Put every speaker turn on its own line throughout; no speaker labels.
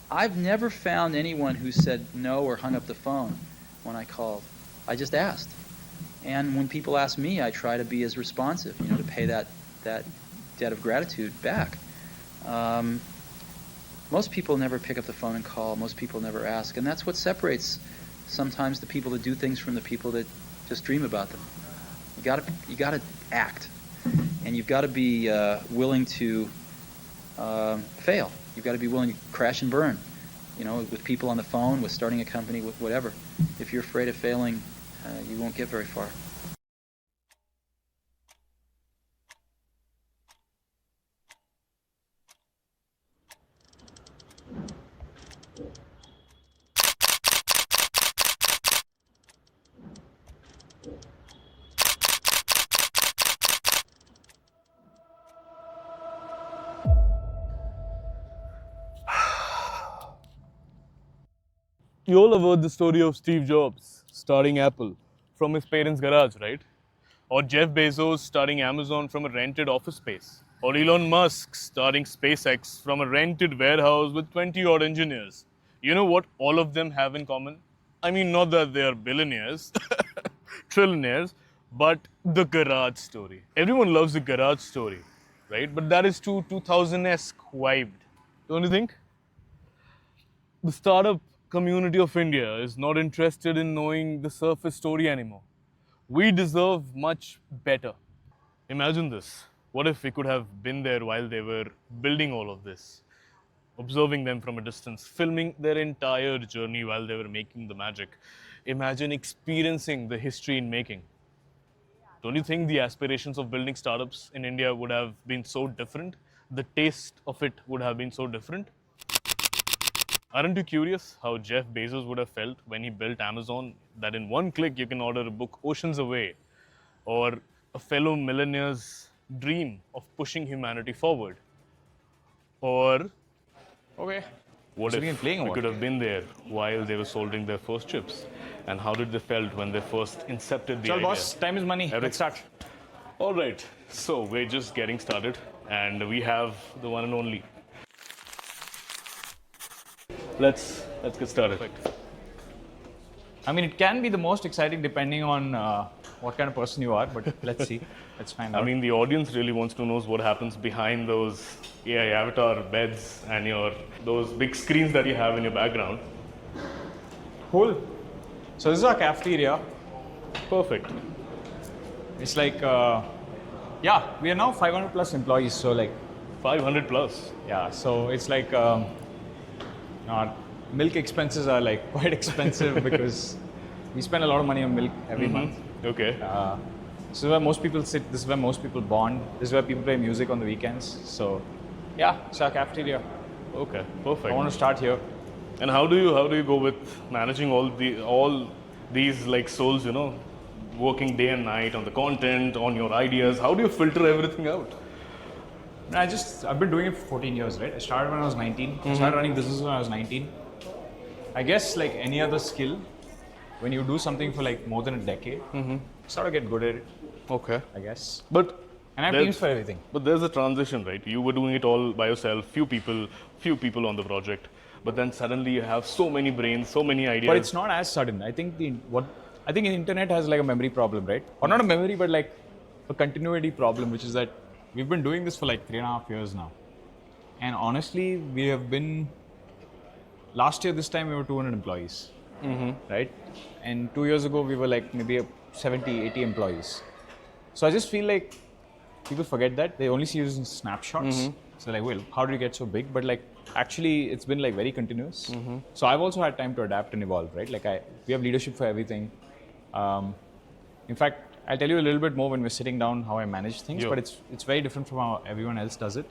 I've never found anyone who said no or hung up the phone when I called. I just asked. And when people ask me, I try to be as responsive, to pay that debt of gratitude back. Most people never pick up the phone and call. Most people never ask. And that's what separates sometimes the people that do things from the people that just dream about them. You gotta act. And you've got to be willing to fail. You've got to be willing to crash and burn, with people on the phone, with starting a company, with whatever. If you're afraid of failing, you won't get very far.
You all have heard the story of Steve Jobs starting Apple from his parents' garage, right? Or Jeff Bezos starting Amazon from a rented office space. Or Elon Musk starting SpaceX from a rented warehouse with 20 odd engineers. You know what all of them have in common? I mean, not that they are billionaires, trillionaires, but the garage story. Everyone loves the garage story, right? But that is too 2000-esque vibed, don't you think? The startup community of India is not interested in knowing the surface story anymore. We deserve much better. Imagine this. What if we could have been there while they were building all of this, observing them from a distance, filming their entire journey while they were making the magic? Imagine experiencing the history in making. Don't you think the aspirations of building startups in India would have been so different? The taste of it would have been so different? Aren't you curious how Jeff Bezos would have felt when he built Amazon, that in one click you can order a book oceans away, or a fellow millionaire's dream of pushing humanity forward? Or
Okay.
what
So
if
we can playing or
we
what?
could have been there while they were soldering their first chips? And how did they felt when they first incepted the
Chal,
idea?
boss, time is money.
Eric.
Let's start.
All right, so we're just getting started, and we have the one and only. Let's get started.
I mean, it can be the most exciting depending on what kind of person you are, but let's see. Let's find out.
I mean, the audience really wants to know what happens behind those AI avatar beds and those big screens that you have in your background.
Cool. So this is our cafeteria.
Perfect.
It's like, yeah, we are now 500 plus employees. So like,
500 plus.
yeah, so it's like, our milk expenses are like quite expensive because we spend a lot of money on milk every month.
Okay.
This is where most people sit. This is where most people bond. This is where people play music on the weekends. So, yeah, it's our cafeteria.
Okay. Perfect.
I want to start here.
And how do you go with managing all these like souls, working day and night on the content, on your ideas? How do you filter everything out?
I've been doing it for 14 years, right? I started when I was 19. I started running business when I was 19. I guess like any other skill, when you do something for like more than a decade, you sort of get good at it,
Okay.
I guess.
But
And I have
there's-
teams for everything.
But there's a transition, right? You were doing it all by yourself, few people on the project. But then suddenly you have so many brains, so many ideas.
But it's not as sudden. I think the internet has like a memory problem, right? Or not a memory, but like a continuity problem, which is that we've been doing this for like 3.5 years now. And honestly, we have been, last year this time we were 200 employees, right? And 2 years ago we were like maybe 70, 80 employees. So I just feel like people forget that. They only see us in snapshots. So like, well, how did you get so big? But like, actually it's been like very continuous. So I've also had time to adapt and evolve, right? Like we have leadership for everything. In fact, I'll tell you a little bit more when we're sitting down how I manage things,
Yeah.
but it's very different from how everyone else does it.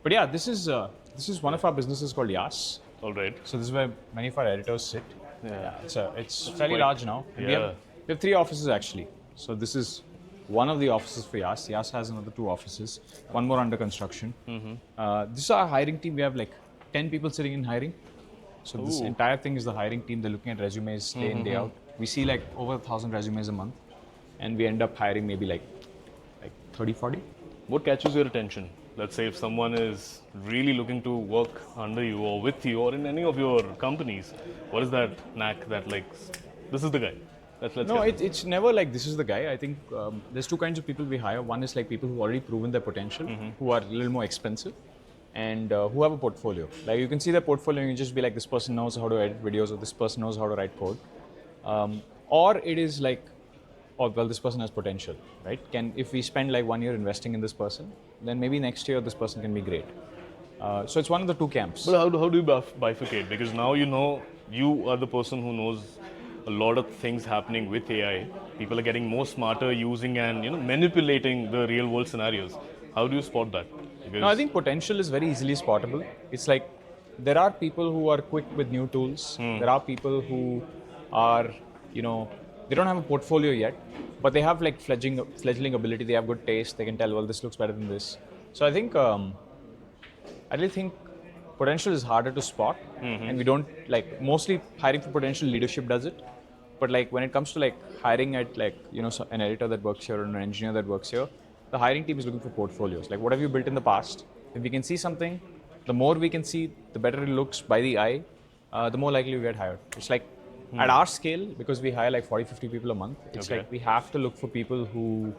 But yeah, this is one of our businesses called YAAS.
All right.
So this is where many of our editors sit.
Yeah.
It's fairly
quite-
large now. And
yeah.
we have 3 offices actually. So this is one of the offices for YAAS. YAAS has another 2 offices, one more under construction. This is our hiring team. We have like 10 people sitting in hiring. So this
Ooh.
entire thing is the hiring team. They're looking at resumes day in, day out. We see like over 1,000 resumes a month. And we end up hiring maybe like 30, 40.
What catches your attention Let's say if someone is really looking to work under you or with you or in any of your companies, what is that knack that like, this is the guy? Let's
No,
get
it's never like this is the guy. I think there's two kinds of people we hire. One is like people who've already proven their potential, who are a little more expensive, and who have a portfolio. Like you can see their portfolio and you just be like, this person knows how to edit videos or this person knows how to write code. Or it is like, oh, well, this person has potential, right? If we spend like 1 year investing in this person, then maybe next year this person can be great. So it's one of the two camps.
But how do you bifurcate? Because now you are the person who knows a lot of things happening with AI. People are getting more smarter using and manipulating the real world scenarios. How do you spot that? Because
No, I think potential is very easily spottable. It's like there are people who are quick with new tools. There are people who are, they don't have a portfolio yet, but they have like fledgling ability. They have good taste. They can tell, well, this looks better than this. So I think, I really think potential is harder to spot, and we don't like mostly hiring for potential. Leadership does it, but like when it comes to like hiring at like an editor that works here or an engineer that works here, the hiring team is looking for portfolios. Like what have you built in the past? If we can see something, the more we can see, the better it looks by the eye, the more likely we get hired. It's like at our scale, because we hire like 40-50 people a month, it's
Okay.
like we have to look for people who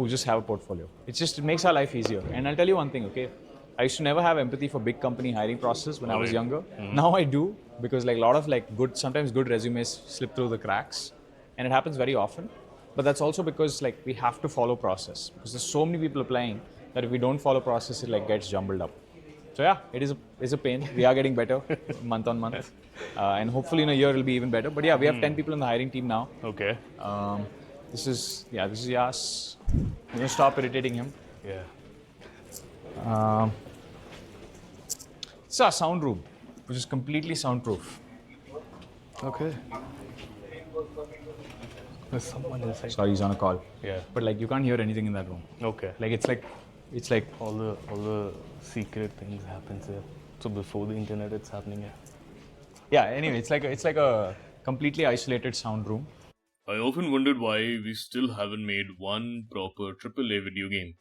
just have a portfolio. It makes our life easier. And I'll tell you one thing, okay? I used to never have empathy for big company hiring process when I was younger. Now I do, because like a lot of like sometimes good resumes slip through the cracks, and it happens very often. But that's also because like we have to follow process, because there's so many people applying that if we don't follow process, it like gets jumbled up. So yeah, it's a pain. We are getting better month on month, and hopefully in a year it'll be even better. But yeah, we have 10 people in the hiring team now.
okay,
This is YAAS. I'm gonna stop irritating him.
yeah.
It's our sound room, which is completely soundproof.
Okay. There's someone inside.
Sorry, he's on a call.
Yeah.
But like you can't hear anything in that room.
Okay.
Like it's like
All the secret things happens here. So before the internet, it's happening here.
yeah. Anyway, it's like a completely isolated sound room.
I often wondered why we still haven't made one proper AAA video game,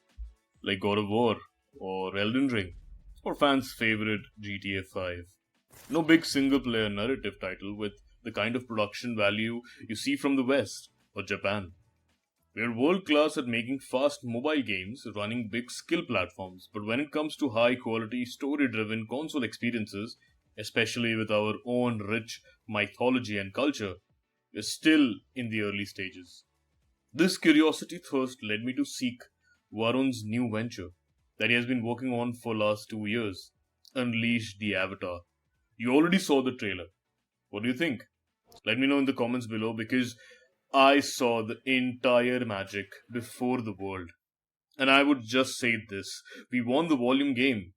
like God of War or Elden Ring, or fans' favorite GTA 5. No big single-player narrative title with the kind of production value you see from the West or Japan. We're world-class at making fast mobile games running big skill platforms, but when it comes to high-quality, story-driven console experiences, especially with our own rich mythology and culture, we're still in the early stages. This curiosity thirst led me to seek Varun's new venture that he has been working on for last 2 years, Unleash the Avatar. You already saw the trailer. What do you think? Let me know in the comments below, because I saw the entire magic before the world. And I would just say this, we won the volume game.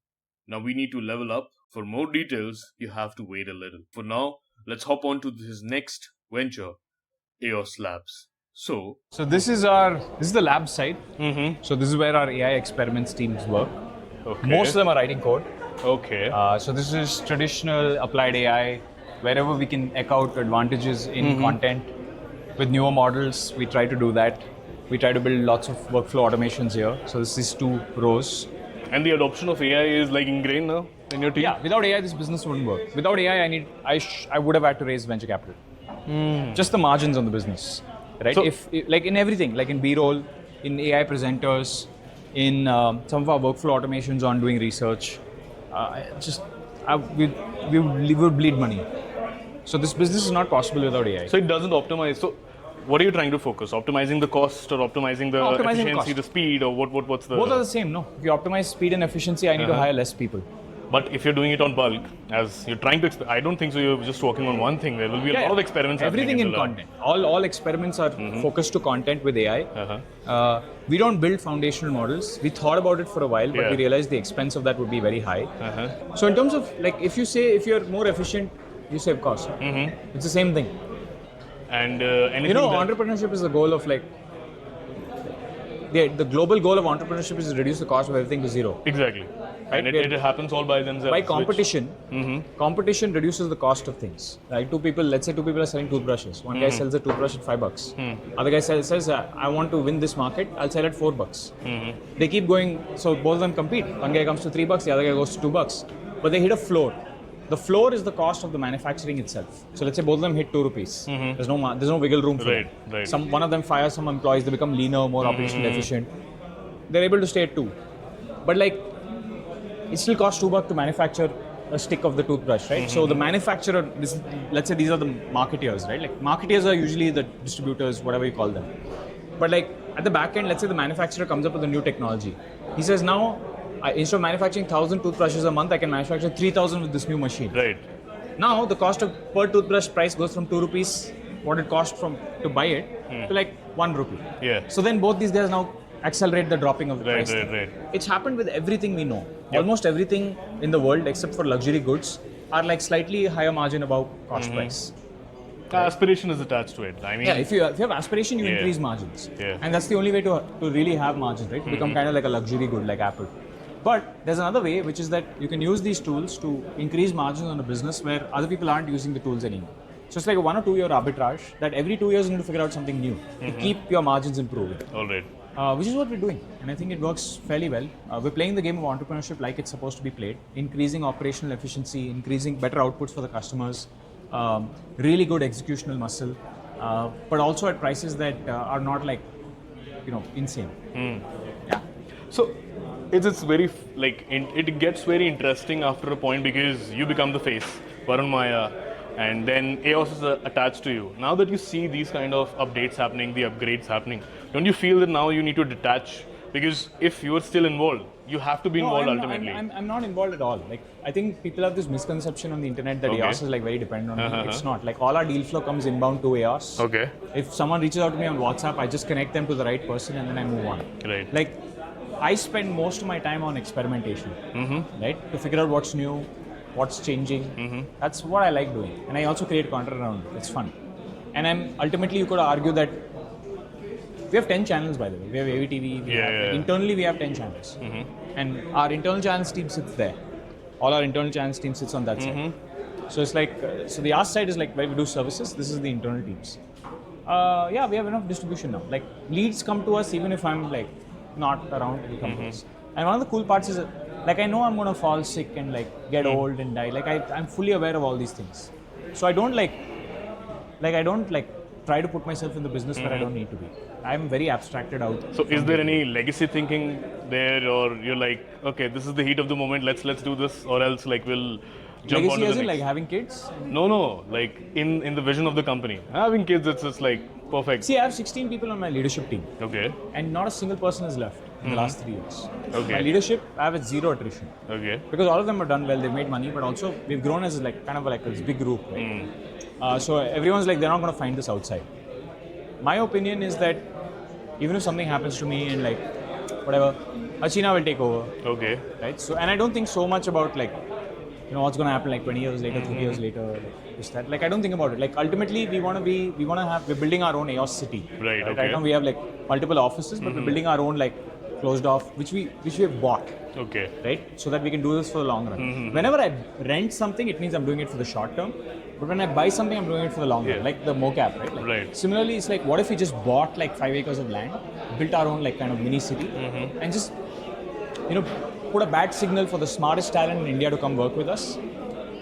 Now we need to level up. For more details, you have to wait a little. For now, let's hop on to his next venture, AEOS Labs. So
this is the lab side. So this is where our AI experiments teams work.
okay.
Most of them are writing code.
Okay.
So this is traditional applied AI. Wherever we can echo out advantages in content with newer models, we try to do that. We try to build lots of workflow automations here. So this is 2 rows.
And the adoption of AI is like ingrained now in your team?
Yeah, without AI, this business wouldn't work. Without AI, I would have had to raise venture capital. Just the margins on the business, right?
So-
if like in everything, like in B-roll, in AI presenters, in some of our workflow automations on doing research, we would bleed money. So this business is not possible without AI.
So it doesn't optimize. So what are you trying to focus? Optimizing the cost or optimizing the
Optimizing the
efficiency,
cost.
the speed, or what's the...
Both are the same, no? If you optimize speed and efficiency, I need to hire less people.
But if you're doing it on bulk, as you're trying to... I don't think so you're just working on one thing. There will be a lot of experiments
Everything
happening
in
the lab.
content. All experiments are focused to content with AI. We don't build foundational models. We thought about it for a while, but we realized the expense of that would be very high. So in terms of, like, if you're more efficient, you save cost. It's the same thing.
And anything
Entrepreneurship is the goal of like... The global goal of entrepreneurship is to reduce the cost of everything to zero.
Exactly. And it happens all by themselves.
By competition, competition reduces the cost of things. Like let's say two people are selling toothbrushes. One guy sells a toothbrush at $5. Other guy says, I want to win this market, I'll sell at $4. They keep going, so both of them compete. One guy comes to $3, the other guy goes to $2. But they hit a floor. The floor is the cost of the manufacturing itself. So let's say both of them hit ₹2. There's no wiggle room for them. One of them fires some employees, they become leaner, more operationally efficient. They're able to stay at 2. But like, it still costs $2 to manufacture a stick of the toothbrush, right? So the manufacturer, let's say these are the marketeers, right? Like marketeers are usually the distributors, whatever you call them. But like at the back end, let's say the manufacturer comes up with a new technology. He says now, instead of manufacturing 1,000 toothbrushes a month, I can manufacture 3,000 with this new machine.
Right.
Now the cost of per toothbrush price goes from ₹2, what it cost to buy it, to like ₹1.
Yeah.
So then both these guys now accelerate the dropping of the price.
Right.
It's happened with everything we know. Almost everything in the world except for luxury goods are like slightly higher margin above cost price.
Aspiration is attached to it. I mean,
If you have aspiration, you increase margins. And that's the only way to really have margins, right? To become kind of like a luxury good like Apple. But there's another way, which is that you can use these tools to increase margins on a business where other people aren't using the tools anymore. So it's like a 1 or 2 year arbitrage that every 2 years you need to figure out something new to keep your margins improving.
all right.
Which is what we're doing, and I think it works fairly well. We're playing the game of entrepreneurship like it's supposed to be played, increasing operational efficiency, increasing better outputs for the customers, really good executional muscle, but also at prices that are not like, insane. Yeah.
So it's very it gets very interesting after a point because you become the face, Varun Mayya, and then AEOS is attached to you. Now that you see these kind of updates happening, the upgrades happening, don't you feel that now you need to detach? Because if you're still involved, you have to be involved ultimately.
I'm not involved at all. Like, I think people have this misconception on the internet that AEOS is like very dependent on me. It's not. Like, all our deal flow comes inbound to AEOS.
Okay.
If someone reaches out to me on WhatsApp, I just connect them to the right person and then I move on.
Right.
Like, I spend most of my time on experimentation, right? To figure out what's new, what's changing. That's what I like doing. And I also create content around it. It's fun. And ultimately, you could argue that we have 10 channels, by the way. We have Aevy TV. Internally, we have 10 channels. And our internal channels team sits there. All our internal channels team sits on that side. So it's like, so the YAAS side is like where we do services. This is the internal teams. We have enough distribution now. Like, leads come to us even if I'm like not around, it'll come to us. And one of the cool parts is, like, I know I'm going to fall sick and like get old and die. Like, I'm fully aware of all these things. So I don't try to put myself in the business where I don't need to be. I'm very abstracted out.
So is there any legacy thinking there, or you're like, okay, this is the heat of the moment, let's do this, or else like we'll jump
legacy
on to
as
the
in
next?
like having kids?
No, like in the vision of the company. Having kids, it's just like perfect.
See, I have 16 people on my leadership team.
Okay.
And not a single person has left in the last 3 years.
Okay.
My leadership, I have 0 attrition.
Okay.
Because all of them have done well, they've made money, but also we've grown as like kind of like this big group, right? So everyone's like, they're not going to find this outside. My opinion is that even if something happens to me and like whatever, Achina will take over.
Okay.
Right? So, and I don't think so much about like, what's going to happen like 20 years later, 30 years later, like this, that. Like, I don't think about it. Like, ultimately, we're building our own AEOS city.
Right, okay.
Right now, we have like multiple offices, but we're building our own like closed off, which we have bought.
Okay.
Right? So that we can do this for the long run. Whenever I rent something, it means I'm doing it for the short term. But when I buy something, I'm doing it for the long run. Like the mocap, right? Like,
right.
Similarly, it's like, what if we just bought like 5 acres of land, built our own like kind of mini city, and just, put a bad signal for the smartest talent in India to come work with us.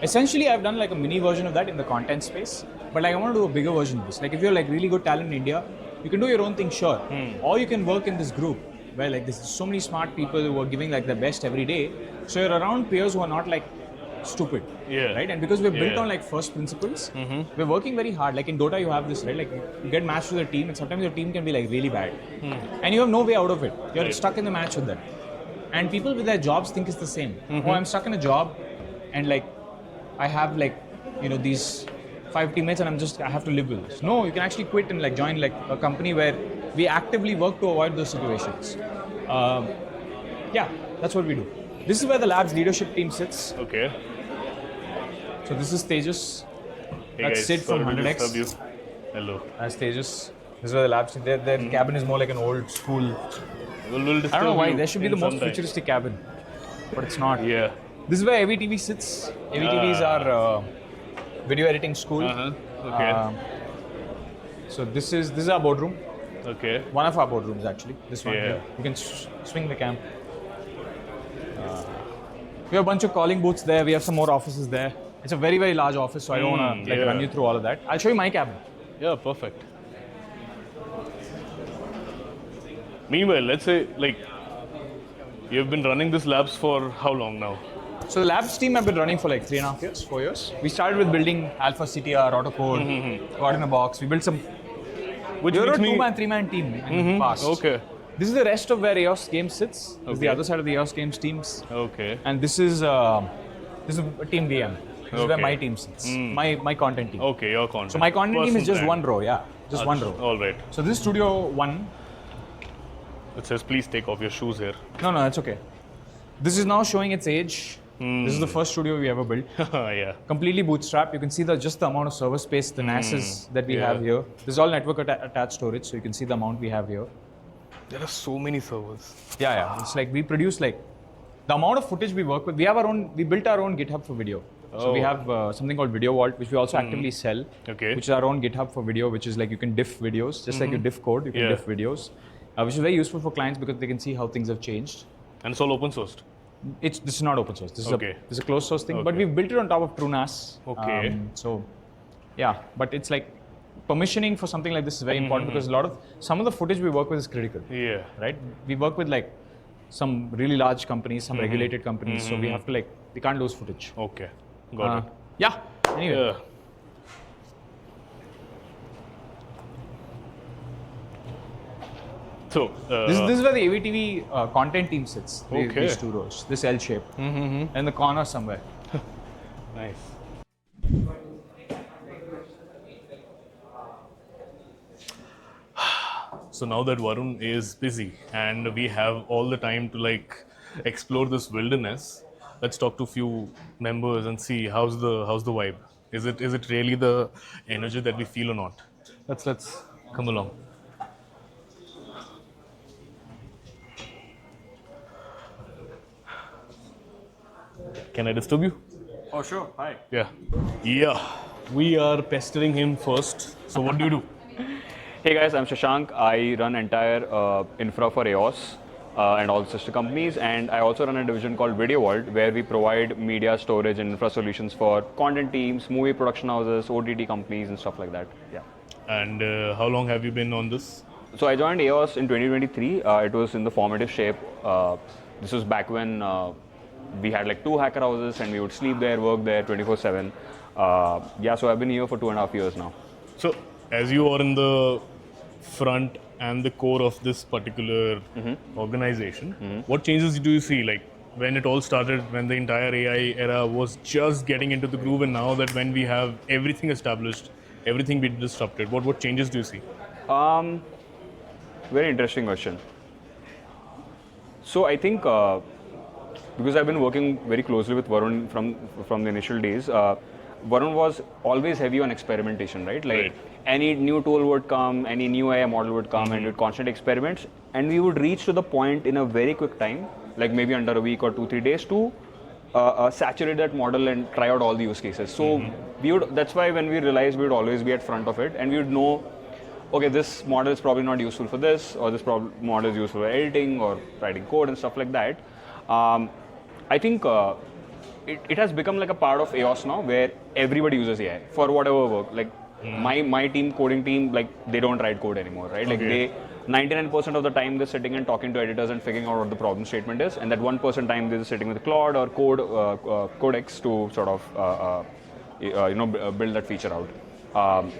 Essentially, I've done like a mini version of that in the content space, but like I want to do a bigger version of this. Like, if you're like really good talent in India, you can do your own thing, sure. Or you can work in this group where like there's so many smart people who are giving like their best every day. So you're around peers who are not like stupid, right? And because we're built on like first principles, we're working very hard. Like in Dota, you have this, right? Like you get matched with a team, and sometimes your team can be like really bad, and you have no way out of it. You're stuck in the match with them. And people with their jobs think it's the same. Oh, I'm stuck in a job, and like I have like these 5 teammates, and I have to live with this. No, you can actually quit and like join like a company where we actively work to avoid those situations. That's what we do. This is where the Labs leadership team sits.
Okay.
So this is Tejas.
Hey
That's
guys,
Sid from
sorry to
100X.
disturb you. Hello.
That's Tejas. This is where the Labs. Their cabin is more like an old school.
We'll
I don't know why. There should be the most
sometime.
futuristic cabin. but it's not.
Yeah.
This is where Aevy TV sits. Aevy TV is our video editing school.
Okay.
So this is our boardroom.
Okay.
One of our boardrooms actually. This one
Yeah.
here. You can swing the cam. We have a bunch of calling booths there. We have some more offices there. It's a very, very large office, so I don't want to run you through all of that. I'll show you my cabin.
Yeah, perfect. Meanwhile, let's say you've been running this labs for how long now?
So the labs team have been running for like 3.5 years, 4 years. We started with building Alpha CTR, Autocode, got in a box. We built some.
Which
We were a
makes me
2-man, 3-man team in the past.
okay.
This is the rest of where AEOS Games sits. This is the
Okay.
other side of the AEOS Games teams.
Okay.
And this is a team VM. This is where
Okay.
my team sits. My content team.
Okay, your content.
So my content team is just
Person
one row, yeah. Just one row.
All right.
So this is Studio 1.
It says, please take off your shoes here.
No, that's okay. This is now showing its age. This is the first studio we ever built.
Yeah.
Completely bootstrapped. You can see just the amount of server space, the NASs that we have here. This is all network attached storage, so you can see the amount we have here.
There are so many servers.
Yeah. It's like we produce like the amount of footage we work with. We built our own GitHub for video. So we have something called Video Vault, which we also actively sell.
Okay.
Which is our own GitHub for video, which is like you can diff videos, just like you diff code, you can diff videos, which is very useful for clients because they can see how things have changed.
And it's all open sourced.
This is not open source. This is a closed source thing, but
Okay.
we've built it on top of TrueNAS.
Okay.
So, yeah, but it's like permissioning for something like this is very important because some of the footage we work with is critical.
Yeah.
Right? We work with like some really large companies, some regulated companies, so we have to we can't lose footage.
Okay. Got it.
Yeah. Anyway.
Yeah. So,
This is where the Aevy TV content team sits.
Okay.
These two rows, this L shape, in the corner somewhere.
nice. So now that Varun is busy and we have all the time to explore this wilderness, let's talk to a few members and see how's the vibe. Is it really the energy that we feel or not? Let's come along. Can I disturb you?
Oh, sure. Hi.
Yeah. We are pestering him first. So what do you do?
Hey guys, I'm Shashank. I run entire infra for AEOS and all sister companies, and I also run a division called Video Vault where we provide media storage and infra solutions for content teams, movie production houses, OTT companies and stuff like that. Yeah.
And how long have you been on this?
So I joined AEOS in 2023. It was in the formative shape. This was back when we had like 2 hacker houses and we would sleep there, work there 24/7. So I've been here for 2.5 years now.
So as you are in the front and the core of this particular organization, what changes do you see? Like when it all started, when the entire AI era was just getting into the groove, and now that when we have everything established, everything being disrupted, what changes do you see?
Very interesting question. So I think because I've been working very closely with Varun from the initial days, Varun was always heavy on experimentation, right? Like any new tool would come, any new AI model would come, and we'd constant experiments, and we would reach to the point in a very quick time, like maybe under a week or 2-3 days, to saturate that model and try out all the use cases. So that's why when we realized we would always be at front of it, and we would know, okay, this model is probably not useful for this, or this model is useful for editing or writing code and stuff like that. I think it has become like a part of AEOS now, where everybody uses AI for whatever work. Like my team, coding team, like they don't write code anymore, right? Like they 99% of the time they're sitting and talking to editors and figuring out what the problem statement is, and that 1% time they're sitting with Claude or Codex to sort of build that feature out.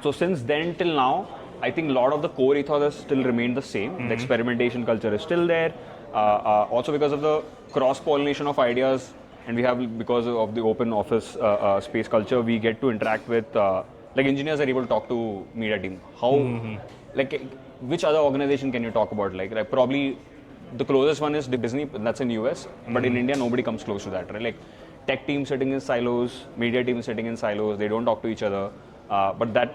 So since then till now, I think a lot of the core ethos has still remained the same. The experimentation culture is still there. Also because of the cross-pollination of ideas, and we have, because of the open office space culture, we get to interact with, like engineers are able to talk to media team. Like which other organization can you talk about? Like probably the closest one is Disney, that's in US, but in India nobody comes close to that, right? Like tech team sitting in silos, media team sitting in silos, they don't talk to each other. But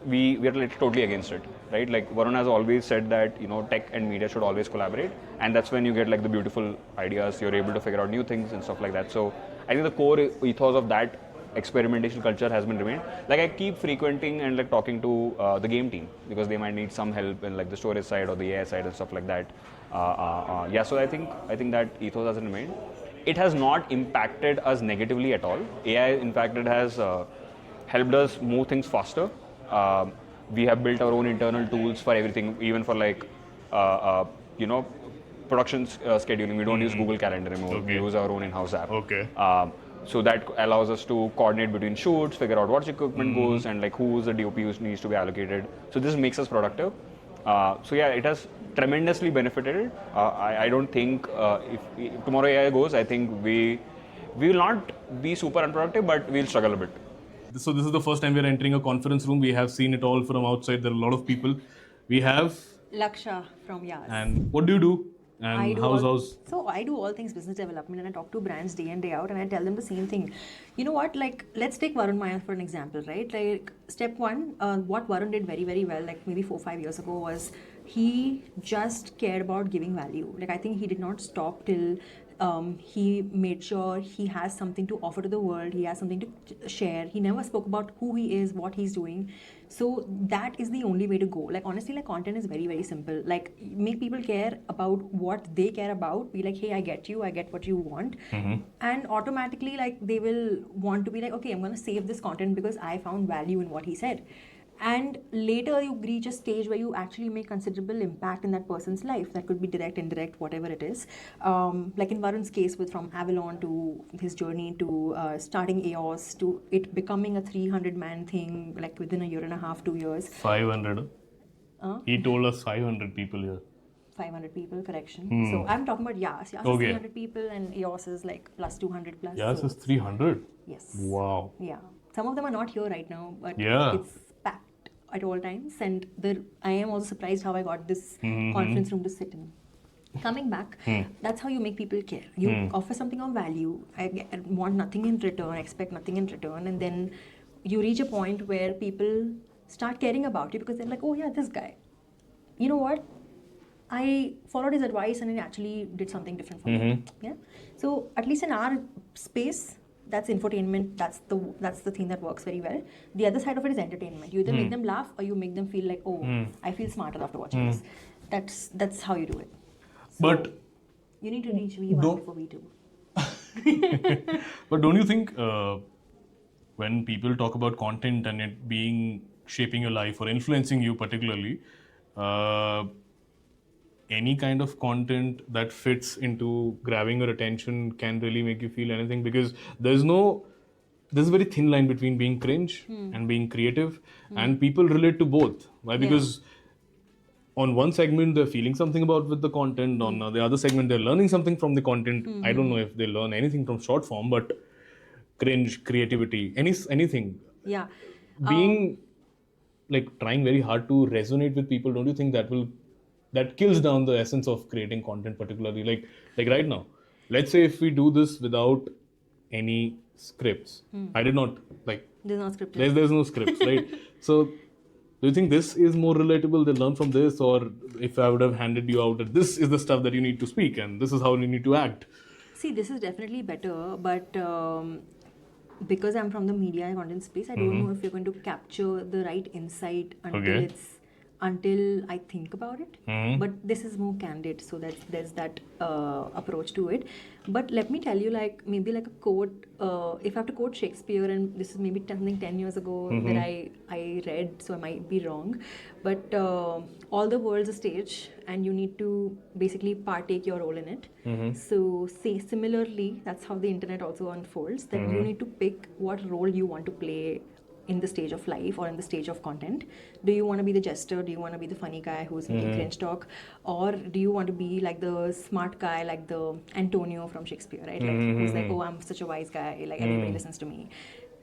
we are like totally against it. right? Like Varun has always said that tech and media should always collaborate, and that's when you get like the beautiful ideas. You're able to figure out new things and stuff like that. So I think the core ethos of that experimentation culture has been remained. Like I keep frequenting and like talking to the game team because they might need some help in like the storage side or the AI side and stuff like that. Yeah, so I think that ethos has remained. It has not impacted us negatively at all. AI, in fact, it has helped us move things faster. We have built our own internal tools for everything, even for like uh, uh, you know production scheduling. We don't use Google Calendar anymore. We use our own in-house app.
Okay.
So that allows us to coordinate between shoots, figure out what equipment goes, and like who's the DOP who needs to be allocated. So this makes us productive. So yeah, it has tremendously benefited. I don't think if tomorrow AI goes, I think we will not be super unproductive, but we'll struggle a bit.
So this is the first time we're entering a conference room. We have seen it all from outside. There are a lot of people. We have...
Laksha from YAAS.
And what do you do? And
So I do all things business development, and I talk to brands day in day out, and I tell them the same thing. You know what? Like, let's take Varun Mayya for an example, right? Like, step one, what Varun did very, very well, like maybe 4-5 years ago, was he just cared about giving value. Like, I think he did not stop till he made sure he has something to offer to the world, he has something to share. He never spoke about who he is, what he's doing. So that is the only way to go. Like, honestly, like, content is very, very simple. Like, make people care about what they care about. Be like, hey, I get you, I get what you want. And automatically, like, they will want to be like, okay, I'm going to save this content because I found value in what he said. And later you reach a stage where you actually make considerable impact in that person's life. That could be direct, indirect, whatever it is. Like in Varun's case, with from Avalon to his journey to starting AEOS to it becoming a 300-man thing, like within a year and a half, 2 years.
500. He told us 500 people here.
500 people, correction. So I'm talking about YAAS. YAAS is 300 people and AEOS is like plus 200 plus.
YAAS is 300?
Yes.
Wow.
Yeah. Some of them are not here right now, but
Yeah.
it's packed at all times, and I am also surprised how I got this conference room to sit in. Coming back, that's how you make people care. You offer something of value, I want nothing in return, expect nothing in return, and then you reach a point where people start caring about you because they're like, oh yeah, this guy, you know what, I followed his advice and it actually did something different for me. Yeah. So at least in our space, that's infotainment, that's the thing that works very well. The other side of it is entertainment. You either make them laugh or you make them feel like, oh, I feel smarter after watching this. That's how you do it. So
But
you need to reach V1 before V2.
But don't you think when people talk about content and it being shaping your life or influencing you particularly, any kind of content that fits into grabbing your attention can really make you feel anything, because there's a very thin line between being cringe and being creative, and people relate to both. Why? Because on one segment they're feeling something about with the content, on the other segment they're learning something from the content. I don't know if they learn anything from short form, but cringe, creativity, anything.
Yeah.
Being like trying very hard to resonate with people, don't you think that kills down the essence of creating content, particularly like right now? Let's say if we do this without any scripts. I did not like.
There's no script.
There's no scripts, right? So, do you think this is more relatable? They learn from this, or if I would have handed you out that this is the stuff that you need to speak and this is how you need to act?
See, this is definitely better, but because I'm from the media and content space, I don't know if you're going to capture the right insight until I think about it. But this is more candid, so that there's that approach to it. But let me tell you, like maybe like a quote, if I have to quote Shakespeare, and this is maybe something 10 years ago that I read, so I might be wrong, but all the world's a stage and you need to basically partake your role in it. So say similarly, that's how the internet also unfolds, that you need to pick what role you want to play in the stage of life or in the stage of content. Do you want to be the jester? Do you want to be the funny guy who's making cringe talk? Or do you want to be like the smart guy, like the Antonio from Shakespeare, right? Like who's like, oh, I'm such a wise guy, like everybody listens to me.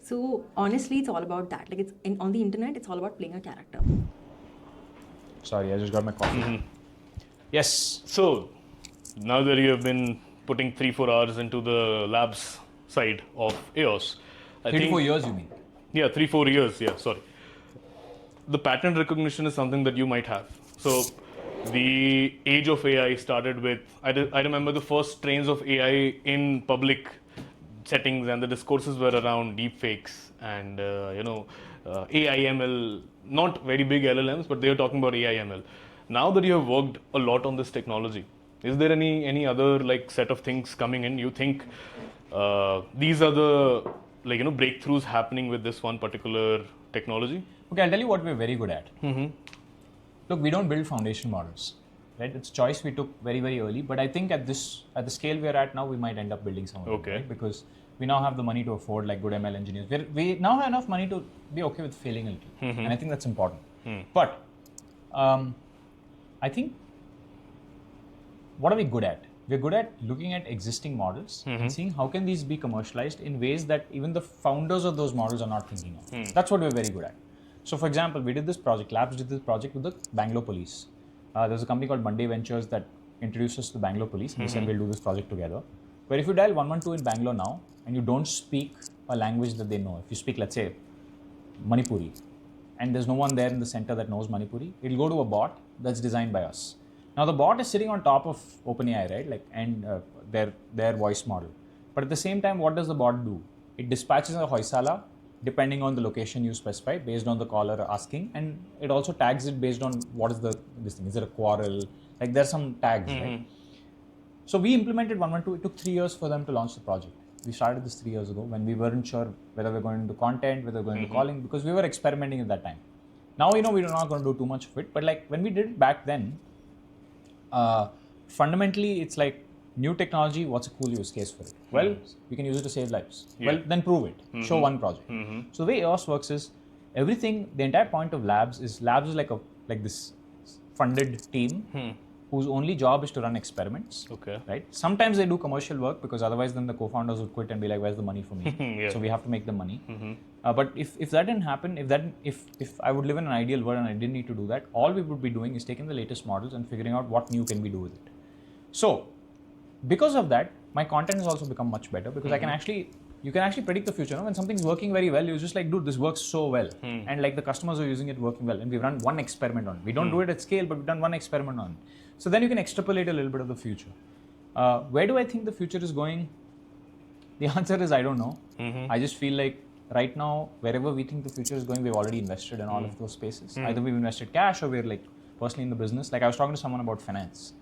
So honestly, it's all about that. Like on the internet, it's all about playing a character.
Sorry, I just got my coffee. Yes.
So, now that you have been putting 3-4 hours into the labs side of AEOS, I
3 to
think
4 years, you mean?
Yeah, 3-4 years. Yeah, sorry. the pattern recognition is something that you might have. So the age of AI started with, I remember the first trains of AI in public settings, and the discourses were around deepfakes and AI/ML, not very big LLMs, but they were talking about AI/ML. Now that you have worked a lot on this technology, is there any other like set of things coming in? You think these are the breakthroughs happening with this one particular technology?
Okay, I'll tell you what we're very good at. Look, we don't build foundation models, right? It's a choice we took very, very early. But I think at the scale we're at now, we might end up building some of them,
Okay.
right? Because we now have the money to afford like good ML engineers. We now have enough money to be okay with failing a little, and I think that's important. But I think what are we good at? We're good at looking at existing models and seeing how can these be commercialized in ways that even the founders of those models are not thinking of. That's what we're very good at. So for example, we did this project, Labs did this project with the Bangalore police. There's a company called Monday Ventures that introduced us to the Bangalore police, and they said we'll do this project together. Where if you dial 112 in Bangalore now and you don't speak a language that they know, if you speak, let's say, Manipuri, and there's no one there in the center that knows Manipuri, it'll go to a bot that's designed by us. Now the bot is sitting on top of OpenAI, right? Like, and their voice model. But at the same time, what does the bot do? It dispatches a Hoysala depending on the location you specify based on the caller asking, and it also tags it based on what is this thing. Is it a quarrel? Like there's some tags, right? So we implemented 112. It took 3 years for them to launch the project. We started this 3 years ago when we weren't sure whether we're going into content, whether we're going into calling, because we were experimenting at that time. Now we're not going to do too much of it, but like when we did it back then, fundamentally it's like new technology, what's a cool use case for it? Well, we can use it to save lives. Well, then prove it. Show one project. So the way AEOS works is everything, the entire point of Labs is like this funded team whose only job is to run experiments.
Okay.
Right? Sometimes they do commercial work because otherwise then the co-founders would quit and be like, where's the money for me? So we have to make the money. But if that didn't happen, if I would live in an ideal world and I didn't need to do that, all we would be doing is taking the latest models and figuring out what new can we do with it. So because of that, my content has also become much better because you can actually predict the future. No? When something's working very well, you're just like, dude, this works so well. And like the customers are using it working well. And we've run one experiment on it. We don't do it at scale, but we've done one experiment on it. So then you can extrapolate a little bit of the future. Where do I think the future is going? The answer is I don't know. I just feel like right now, wherever we think the future is going, we've already invested in all of those spaces. Either we've invested cash or we're like personally in the business. Like I was talking to someone about finance,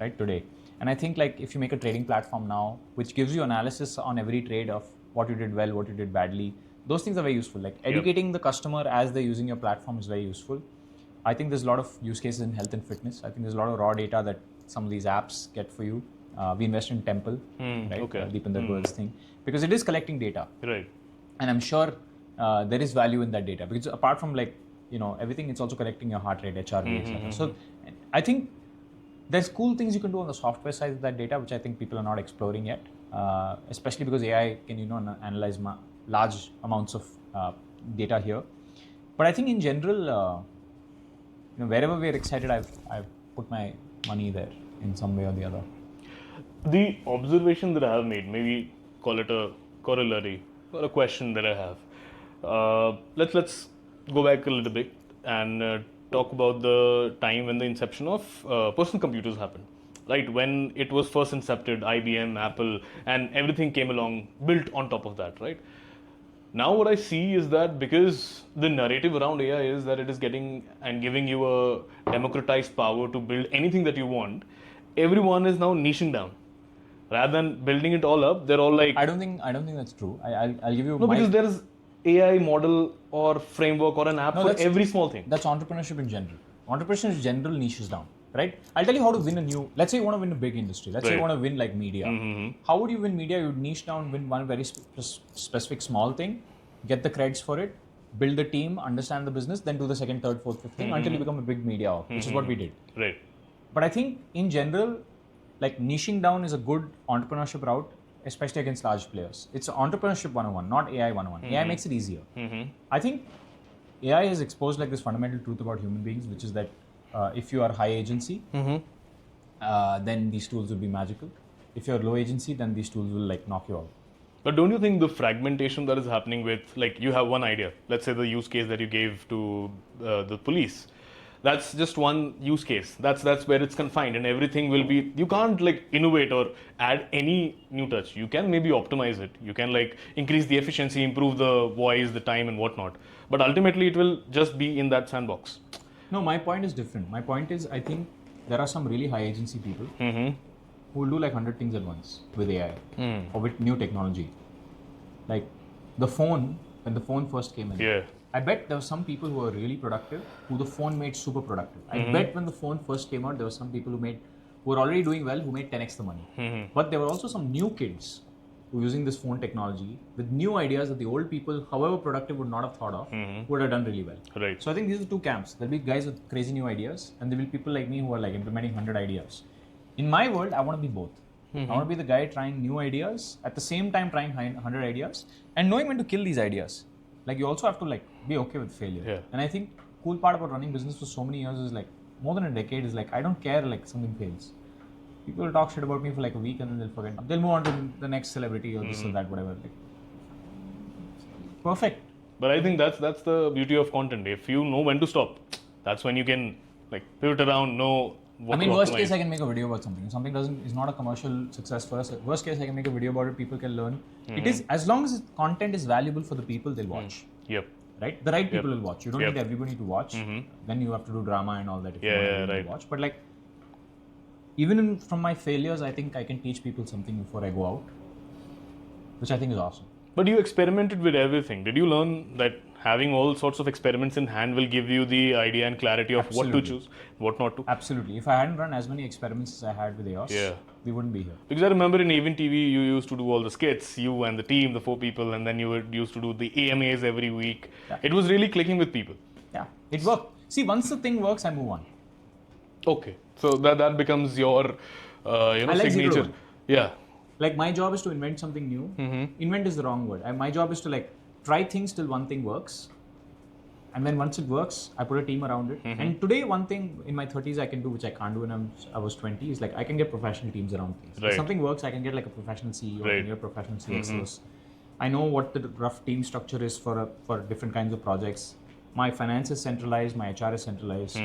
right, today. And I think like if you make a trading platform now, which gives you analysis on every trade of what you did well, what you did badly, those things are very useful. Like educating the customer as they're using your platform is very useful. I think there's a lot of use cases in health and fitness. I think there's a lot of raw data that some of these apps get for you. We invest in Temple, right?
Okay.
Deepinder Goyal's thing, because it is collecting data.
Right.
And I'm sure there is value in that data because apart from like, everything, it's also collecting your heart rate, HRV, etc. So I think there's cool things you can do on the software side of that data, which I think people are not exploring yet, especially because AI can, analyze large amounts of data here. But I think in general, wherever we're excited, I've put my money there in some way or the other.
The observation that I have made, maybe call it a corollary or a question that I have. Let's go back a little bit and talk about the time when the inception of personal computers happened. Right, when it was first incepted, IBM, Apple, and everything came along, built on top of that, right? Now what I see is that because the narrative around AI is that it is getting and giving you a democratized power to build anything that you want, everyone is now niching down. Rather than building it all up, they're all like...
I don't think that's true. I'll give you
because there is AI model or framework or an app for every small thing.
That's entrepreneurship in general. Entrepreneurship in general niches down, right? I'll tell you how to win let's say you want to win a big industry. Let's say you want to win like media. How would you win media? You would niche down, win one very specific small thing, get the creds for it, build the team, understand the business, then do the second, third, fourth, fifth thing until you become a big media, which is what we did.
Right.
But I think in general, like niching down is a good entrepreneurship route, especially against large players. It's entrepreneurship 101, not AI 101. AI makes it easier. I think AI has exposed like this fundamental truth about human beings, which is that if you are high agency, then these tools will be magical. If you're low agency, then these tools will like knock you out.
But don't you think the fragmentation that is happening with, like, you have one idea, let's say the use case that you gave to the police, that's just one use case. That's where it's confined, and everything will be. You can't like innovate or add any new touch. You can maybe optimize it. You can like increase the efficiency, improve the voice, the time, and whatnot. But ultimately, it will just be in that sandbox.
No, my point is different. My point is, I think there are some really high agency people who will do like 100 things at once with AI or with new technology. Like the phone, when the phone first came in.
Yeah.
I bet there were some people who were really productive, who the phone made super productive. I bet when the phone first came out, there were some people who were already doing well, who made 10x the money. But there were also some new kids who were using this phone technology with new ideas that the old people, however productive, would not have thought of, would have done really well.
Right.
So I think these are two camps. There'll be guys with crazy new ideas, and there will be people like me who are like implementing 100 ideas. In my world, I want to be both. I want to be the guy trying new ideas, at the same time trying 100 ideas, and knowing when to kill these ideas. Like you also have to like be okay with failure.
Yeah.
And I think cool part about running business for so many years is like more than a decade is like I don't care like something fails. People will talk shit about me for like a week and then they'll forget. They'll move on to the next celebrity or this or that, whatever. Like, perfect.
But I think that's the beauty of content. If you know when to stop, that's when you can like pivot around, know what
I mean,
to
worst
optimize.
case, I can make a video about something. If something is not a commercial success for us, worst case, I can make a video about it. People can learn. It is, as long as content is valuable for the people, they'll watch.
Yep.
Right? The right people will watch. You don't
Yep.
need everybody to watch. Then you have to do drama and all that if you
Yeah,
want
yeah,
everybody
right.
to watch. But like, even from my failures, I think I can teach people something before I go out, which I think is awesome.
But you experimented with everything. Did you learn that having all sorts of experiments in hand will give you the idea and clarity of what to
Absolutely.
choose, what not to?
Absolutely. If I hadn't run as many experiments as I had with AEOS,
Yeah.
we wouldn't be here.
Because I remember in Aevy TV, you used to do all the skits, you and the team, the 4 people, and then you used to do the AMAs every week.
Yeah.
It was really clicking with people.
Yeah, it worked. See, once the thing works, I move on.
Okay. So that becomes your,
I like zero
signature.
one.
Yeah.
Like my job is to invent something new. Invent is the wrong word. My job is to like try things till one thing works. And then once it works, I put a team around it. And today, one thing in my 30s I can do, which I can't do when I was 20, is like I can get professional teams around things.
Right.
If something works, I can get like a professional CEO,
Right.
I can get a professional CXOs. I know what the rough team structure is for different kinds of projects. My finance is centralized, my HR is centralized.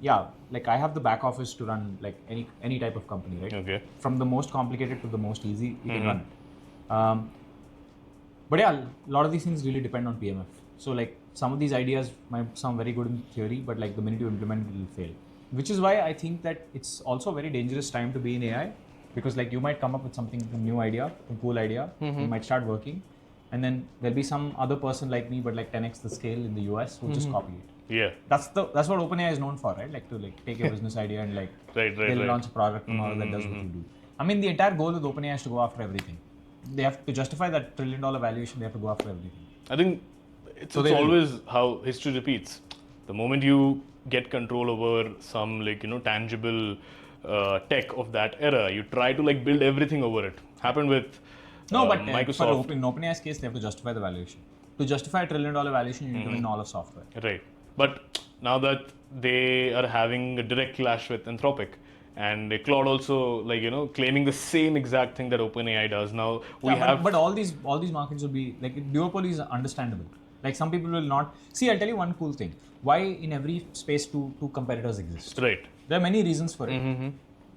Yeah, like I have the back office to run like any type of company, right?
Okay.
From the most complicated to the most easy, you can run it. But yeah, a lot of these things really depend on PMF. So like some of these ideas might sound very good in theory, but like the minute you implement it, it will fail. Which is why I think that it's also a very dangerous time to be in AI, because like you might come up with something, a new idea, a cool idea, you might start working, and then there'll be some other person like me, but like 10x the scale in the US who just copy it.
Yeah.
That's what OpenAI is known for, right? Like to like take your business idea and like
Right.
they'll launch a product tomorrow that does what you do. I mean, the entire goal with OpenAI is to go after everything. They have to justify that $1 trillion valuation. They have to go after everything.
I think it's
they will.
always how history repeats. The moment you get control over some tangible tech of that era, you try to like build everything over it. Happened with
No, but
Microsoft.
in OpenAI's case, they have to justify the valuation. To justify a $1 trillion valuation, you need to win all of software.
Right. But now that they are having a direct clash with Anthropic, and Claude also claiming the same exact thing that OpenAI does. Now we have.
But all these markets will be like duopoly is understandable. Like some people will not see. I'll tell you one cool thing. Why in every space two competitors exist?
Right.
There are many reasons for it.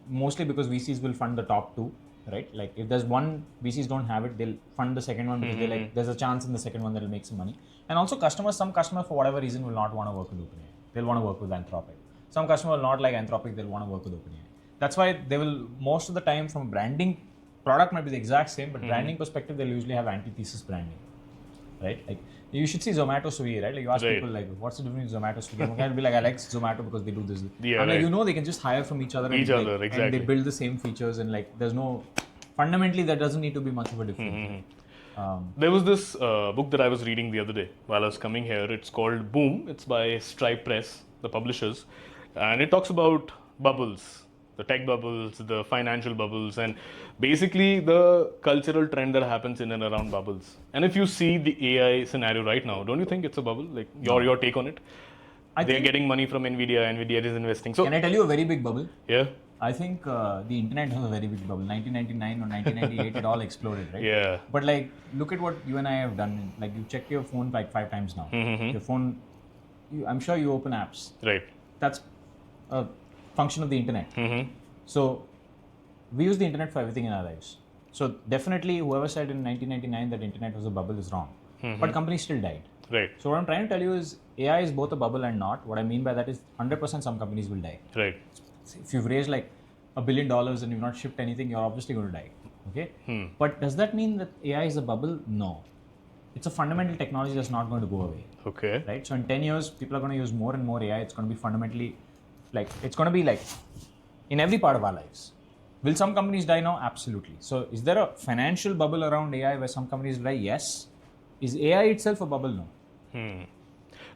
Mostly because VCs will fund the top two, right? Like if there's one, VCs don't have it, they'll fund the second one because they're like, there's a chance in the second one that'll make some money. And also some customer for whatever reason will not want to work with OpenAI. They'll want to work with Anthropic. Some customer will not like Anthropic, they'll want to work with OpenAI. That's why they will, most of the time from branding, product might be the exact same, but branding perspective, they'll usually have antithesis branding, right? Like you should see Zomato, Swiggy, right? Like you ask people like, what's the difference between Zomato, Swiggy? One guy will be like, I like Zomato because they do this.
Yeah,
I'm like,
right.
they can just hire from each other.
Exactly.
And they build the same features and like, there's no, fundamentally there doesn't need to be much of a difference.
There was this book that I was reading the other day while I was coming here. It's called Boom. It's by Stripe Press, the publishers. And it talks about bubbles. The tech bubbles, the financial bubbles, and basically the cultural trend that happens in and around bubbles. And if you see the AI scenario right now, don't you think it's a bubble? Like your take on it? They're getting money from Nvidia is investing. So
can I tell you a very big bubble?
Yeah.
I think the internet was a very big bubble. 1999 or 1998, it all exploded, right?
Yeah.
But like, look at what you and I have done. Like, you check your phone like 5 times now. Your phone, I'm sure you open apps.
Right.
That's a function of the internet. So we use the internet for everything in our lives. So definitely, whoever said in 1999 that internet was a bubble is wrong. But companies still died.
Right.
So what I'm trying to tell you is AI is both a bubble and not. What I mean by that is 100% some companies will die.
Right.
If you've raised like $1 billion and you've not shipped anything, you're obviously going to die. Okay. But does that mean that AI is a bubble? No. It's a fundamental technology that's not going to go away.
Okay.
Right. So in 10 years, people are going to use more and more AI. It's going to be fundamentally like, it's going to be like in every part of our lives. Will some companies die now? Absolutely. So is there a financial bubble around AI where some companies die? Yes. Is AI itself a bubble? No.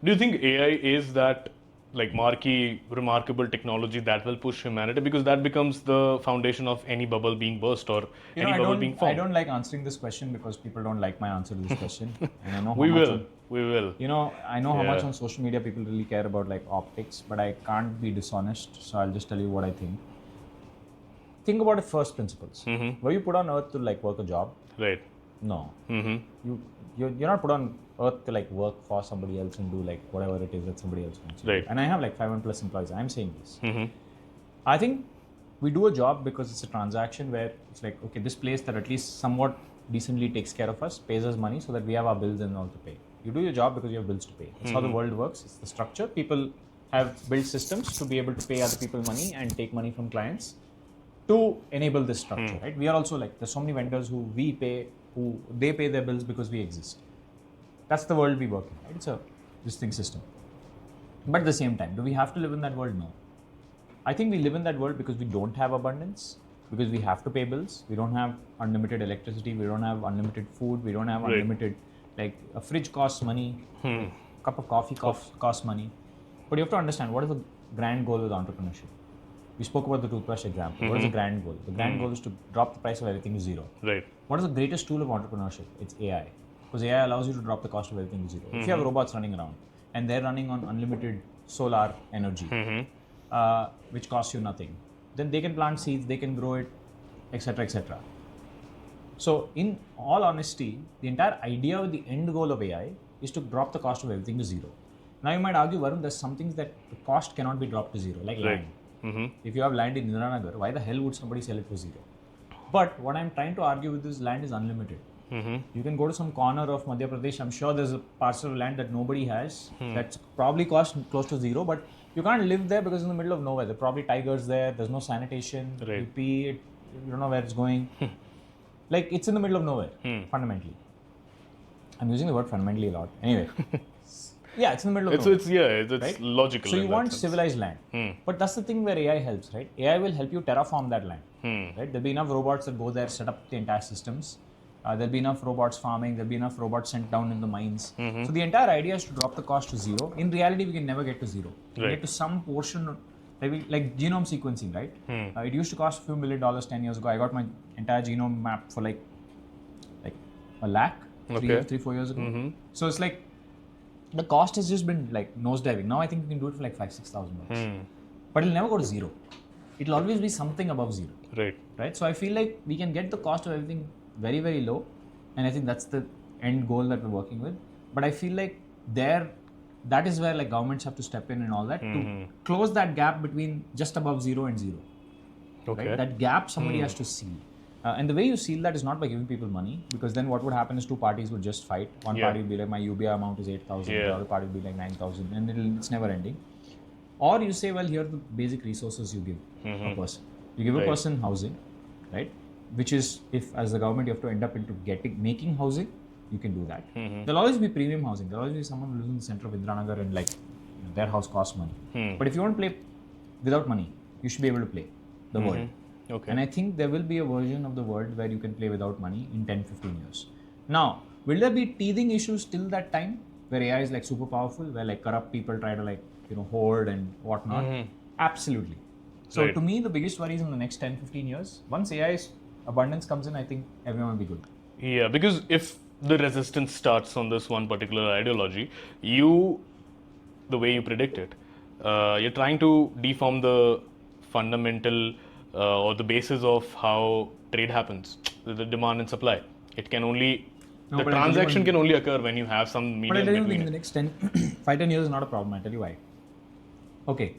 Do you think AI is that like marquee, remarkable technology that will push humanity, because that becomes the foundation of any bubble being burst or any bubble being formed?
I don't like answering this question because people don't like my answer to this question. And I know how
We
much
will.
You know, I know how much
Yeah.
on social media people really care about like optics, but I can't be dishonest, so I'll just tell you what I think. Think about it first principles. Were you put on earth to like work a job?
Right.
No. You're not put on earth to like work for somebody else and do like whatever it is that somebody else wants.
Right.
And I have like 500 plus employees. I'm saying this. I think we do a job because it's a transaction where it's like, okay, this place that at least somewhat decently takes care of us, pays us money so that we have our bills and all to pay. You do your job because you have bills to pay. That's how the world works. It's the structure. People have built systems to be able to pay other people money and take money from clients to enable this structure, right? We are also like, there's so many vendors who we pay, who they pay their bills because we exist. That's the world we work in, right? It's a distinct system. But at the same time, do we have to live in that world? No. I think we live in that world because we don't have abundance, because we have to pay bills. We don't have unlimited electricity. We don't have unlimited food. We don't have unlimited, like a fridge costs money, a cup of coffee costs money. But you have to understand, what is the grand goal with entrepreneurship? We spoke about the toothbrush example. What is the grand goal? The grand goal is to drop the price of everything to zero.
Right.
What is the greatest tool of entrepreneurship? It's AI. Because AI allows you to drop the cost of everything to zero. If you have robots running around and they're running on unlimited solar energy, which costs you nothing, then they can plant seeds, they can grow it, etc., etc. So, in all honesty, the entire idea of the end goal of AI is to drop the cost of everything to zero. Now, you might argue, Varun, there's some things that the cost cannot be dropped to zero, like land. If you have land in Indiranagar, why the hell would somebody sell it for zero? But what I'm trying to argue with is land is unlimited. You can go to some corner of Madhya Pradesh. I'm sure there's a parcel of land that nobody has that's probably cost close to zero, but you can't live there because it's in the middle of nowhere. There are probably tigers there. There's no sanitation.
Right.
You pee it, you don't know where it's going. Like, it's in the middle of nowhere, fundamentally. I'm using the word fundamentally a lot. Anyway. Yeah, it's in the middle of nowhere.
It's
right?
logical.
So you
in
want
that sense.
civilized land. But that's the thing where AI helps, right? AI will help you terraform that land. Right? There'll be enough robots that go there, set up the entire systems. There'll be enough robots farming. There'll be enough robots sent down in the mines. So the entire idea is to drop the cost to zero. In reality, we can never get to zero. We
Right.
get to some portion, like genome sequencing, right? It used to cost a few $1 million 10 years ago. I got my entire genome map for like $1 lakh,
Okay.
3-4 years ago. So it's like, the cost has just been like nosediving. Now I think you can do it for like $5,000-6,000. But it'll never go to zero. It'll always be something above zero. Right? So I feel like we can get the cost of everything very, very low. And I think that's the end goal that we're working with. But I feel like that is where like governments have to step in and all that to close that gap between just above zero and zero.
Okay.
Right? That gap somebody has to seal. And the way you seal that is not by giving people money, because then what would happen is two parties would just fight. One party will be like, my UBI amount is 8,000, the other party will be like 9,000, and it's never ending. Or you say, well, here are the basic resources you give a person. You give a person housing, right? Which is, if as the government you have to end up into making housing, you can do that. There'll always be premium housing. There'll always be someone who lives in the center of Indiranagar and like their house costs money. But if you want to play without money, you should be able to play the world.
Okay.
And I think there will be a version of the world where you can play without money in 10-15 years. Now, will there be teething issues till that time where AI is like super powerful, where like corrupt people try to like, hoard and whatnot? Absolutely. So to me, the biggest worry is in the next 10-15 years. Once AI's abundance comes in, I think everyone will be good.
Yeah, because if the resistance starts on this one particular ideology, the way you predict it, you're trying to deform the fundamental or the basis of how trade happens, the demand and supply. It can only,
No,
the
but I'll tell you
transaction
one-
can only occur when you have some
But
medium
I tell you
between
in the
it.
next 10, 5-10 years is not a problem. I'll tell you why. Okay,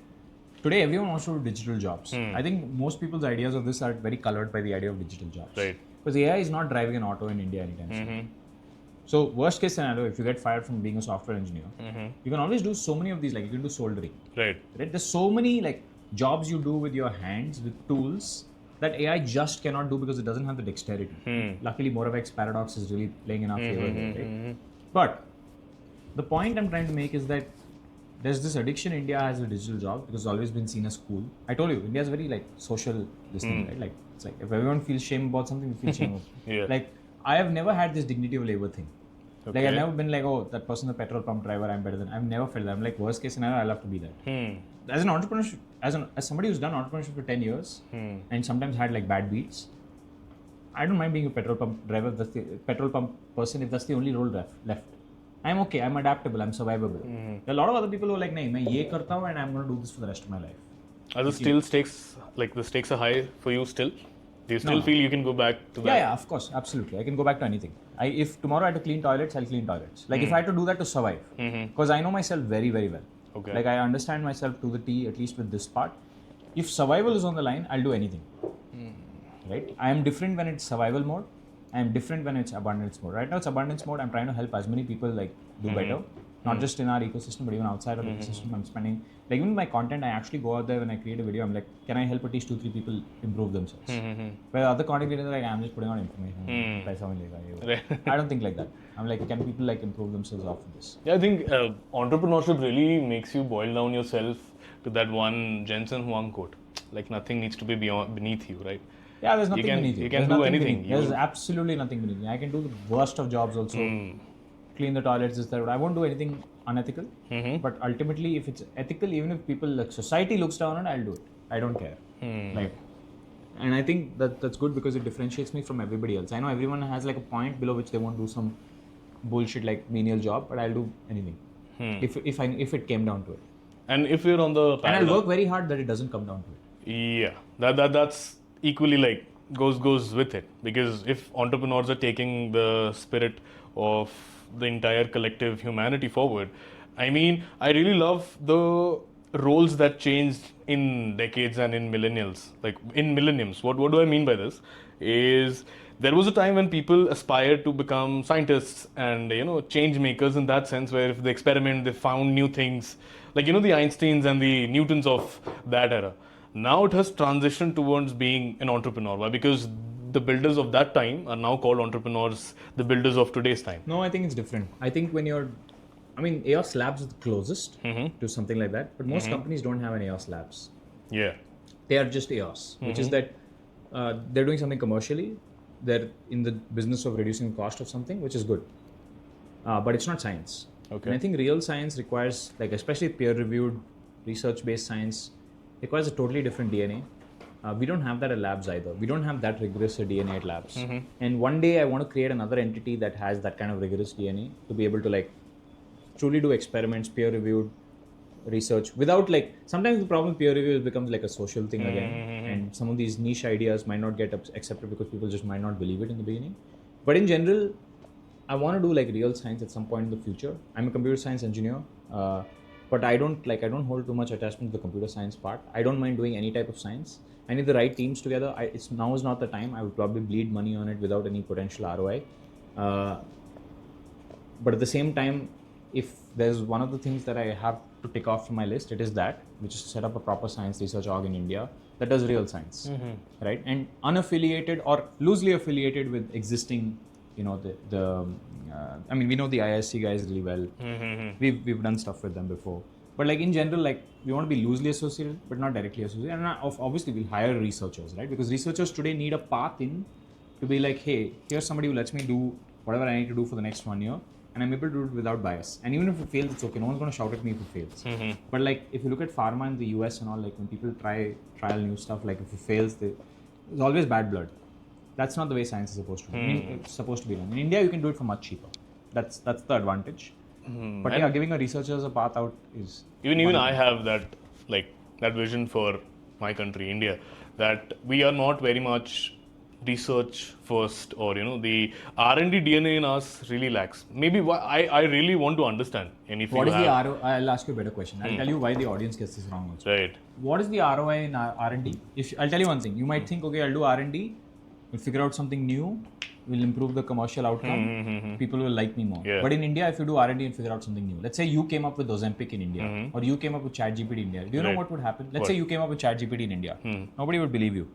today everyone wants to do digital jobs. I think most people's ideas of this are very colored by the idea of digital jobs.
Right.
Because AI is not driving an auto in India anytime soon. So worst case scenario, if you get fired from being a software engineer, you can always do so many of these. Like you can do soldering.
Right.
Right? There's so many like jobs you do with your hands with tools that AI just cannot do because it doesn't have the dexterity. Luckily, Moravec's paradox is really playing in our favor here, right? But the point I'm trying to make is that there's this addiction India has with digital jobs because it's always been seen as cool. I told you, India is very like social this thing, right? Like it's like if everyone feels shame about something, we feel shame about
Yeah.
Like I have never had this dignity of labor thing. Like I've
Okay.
never been like, oh, that person, the petrol pump driver, I'm better than. I've never felt that. I'm like, worst case scenario, I'll have to be that. As an entrepreneur, as somebody who's done entrepreneurship for 10 years and sometimes had like bad beats, I don't mind being a petrol pump driver, if that's the petrol pump person, if that's the only role left. I'm okay, I'm adaptable, I'm survivable. There are a lot of other people who are like, nahin, main ye karta hu and I'm going to do this for the rest of my life.
Are the still stakes, like the stakes are high for you still? Do you still
No.
feel you can go back to that?
Yeah, of course, absolutely. I can go back to anything. If tomorrow I had to clean toilets, I'll clean toilets. Like if I had to do that to survive, because I know myself very, very well.
Okay.
Like I understand myself to the T, at least with this part. If survival is on the line, I'll do anything. Right? I am different when it's survival mode. I am different when it's abundance mode. Right now it's abundance mode. I'm trying to help as many people like do better. Not just in our ecosystem, but even outside of the ecosystem. I'm spending, like even my content, I actually go out there when I create a video, I'm like, can I help at least 2-3 people improve themselves? Where other content creators are like, I'm just putting out information. Paisa milega,
Right.
I don't think like that. I'm like, can people like improve themselves after this?
Yeah, I think entrepreneurship really makes you boil down yourself to that one Jensen Huang quote. Like nothing needs to be beneath you, right?
Yeah, there's nothing
can-
beneath you.
you can
There's
do
nothing
anything.
beneath- There's absolutely nothing beneath me. I can do the worst of jobs also. Clean the toilets, this, that. I won't do anything unethical. But ultimately, if it's ethical, even if people, like society looks down on it, I'll do it. I don't care. Like, and I think that's good because it differentiates me from everybody else. I know everyone has like a point below which they won't do some bullshit like menial job, but I'll do anything. If it came down to it.
And if you're on the
And
paradox,
I'll work very hard that it doesn't come down to it.
yeah, that's equally like goes with it, because if entrepreneurs are taking the spirit of the entire collective humanity forward, I mean, I really love the roles that changed in decades and in millennials, like in millenniums. What do I mean by this? Is there was a time when people aspired to become scientists and change makers in that sense, where if they experiment, they found new things, like the Einsteins and the Newtons of that era. Now it has transitioned towards being an entrepreneur. Why? Because the builders of that time are now called entrepreneurs, the builders of today's time.
No, I think it's different. I think when you're, AEOS Labs is the closest to something like that, but most companies don't have an AEOS Labs.
Yeah.
They are just AEOS, which is that they're doing something commercially. They're in the business of reducing the cost of something, which is good. But it's not science.
Okay.
And I think real science requires, like especially peer-reviewed, research-based science, requires a totally different DNA. We don't have that at labs either. We don't have that rigorous a DNA at labs. And one day I want to create another entity that has that kind of rigorous DNA to be able to like truly do experiments, peer-reviewed research without like, sometimes the problem with peer review becomes like a social thing again. And some of these niche ideas might not get accepted because people just might not believe it in the beginning. But in general, I want to do like real science at some point in the future. I'm a computer science engineer. But I don't hold too much attachment to the computer science part. I don't mind doing any type of science. I need the right teams together. Now is not the time. I would probably bleed money on it without any potential ROI. But at the same time, if there's one of the things that I have to tick off from my list, it is that, which is to set up a proper science research org in India that does real science, right? And unaffiliated or loosely affiliated with existing, we know the IISc guys really well. We've done stuff with them before. But like in general, like we want to be loosely associated, but not directly associated. And obviously we'll hire researchers, right? Because researchers today need a path in to be like, hey, here's somebody who lets me do whatever I need to do for the next 1 year. And I'm able to do it without bias. And even if it fails, it's okay. No one's going to shout at me if it fails. But like, if you look at pharma in the US and all, like when people trial new stuff, like if it fails, there's always bad blood. That's not the way science is supposed to be. I mean, it's supposed to be done. In India, you can do it for much cheaper. That's the advantage. But yeah, giving a researcher a path out is...
Even I have that vision for my country, India, that we are not very much research first, or the R&D DNA in us really lacks. Maybe I really want to understand. And if
What
you
is the
have,
ROI? I'll ask you a better question. I'll tell you why the audience gets this wrong also.
right?
What is the ROI in R&D? I'll tell you one thing. You might think, okay, I'll do R&D, we'll figure out something new, we'll improve the commercial outcome, people will like me more.
Yeah.
But in India, if you do R&D and figure out something new, let's say you came up with Ozempic in India, or you came up with ChatGPT in India, do you know
Right.
what would happen? Let's
What?
say you came up with ChatGPT in India. Nobody would believe you.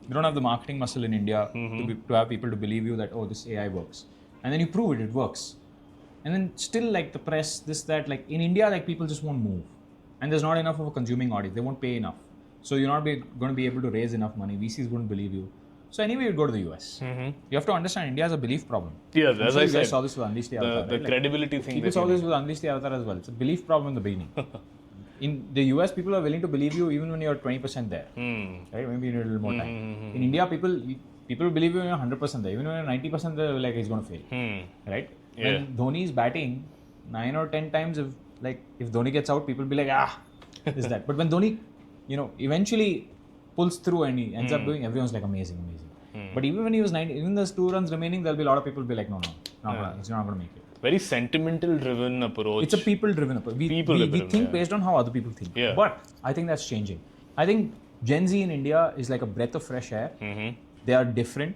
You don't have the marketing muscle in India to have people to believe you that, oh, this AI works. And then you prove it works. And then still, like, the press, this, that, like, in India, like, people just won't move. And there's not enough of a consuming audience. They won't pay enough. So you're not going to be able to raise enough money. VCs wouldn't believe you. So anyway, you'd go to the US. You have to understand, India has a belief problem.
Yeah,
I'm
as
sure
I
you guys
said,
saw this with Unleash the Avatar,
the
right?
credibility thing.
People
that
saw
you
this
need.
with Unleash the Avatar as well. It's a belief problem in the beginning. In the US, people are willing to believe you even when you're 20% there. Right? Maybe you need a little more time. In India, people believe you when you're 100% there. Even when you're 90% there, like, he's going to fail. Right?
Yeah.
When Dhoni is batting 9 or 10 times, if Dhoni gets out, people will be like, is that. But when Dhoni, eventually pulls through and he ends up doing, everyone's like, amazing. But even when he was 90, even there's 2 runs remaining, there'll be a lot of people be like, no, he's not going to make it.
Very sentimental driven approach.
It's a people driven approach. We think based on how other people think.
Yeah.
But I think that's changing. I think Gen Z in India is like a breath of fresh air. They are different.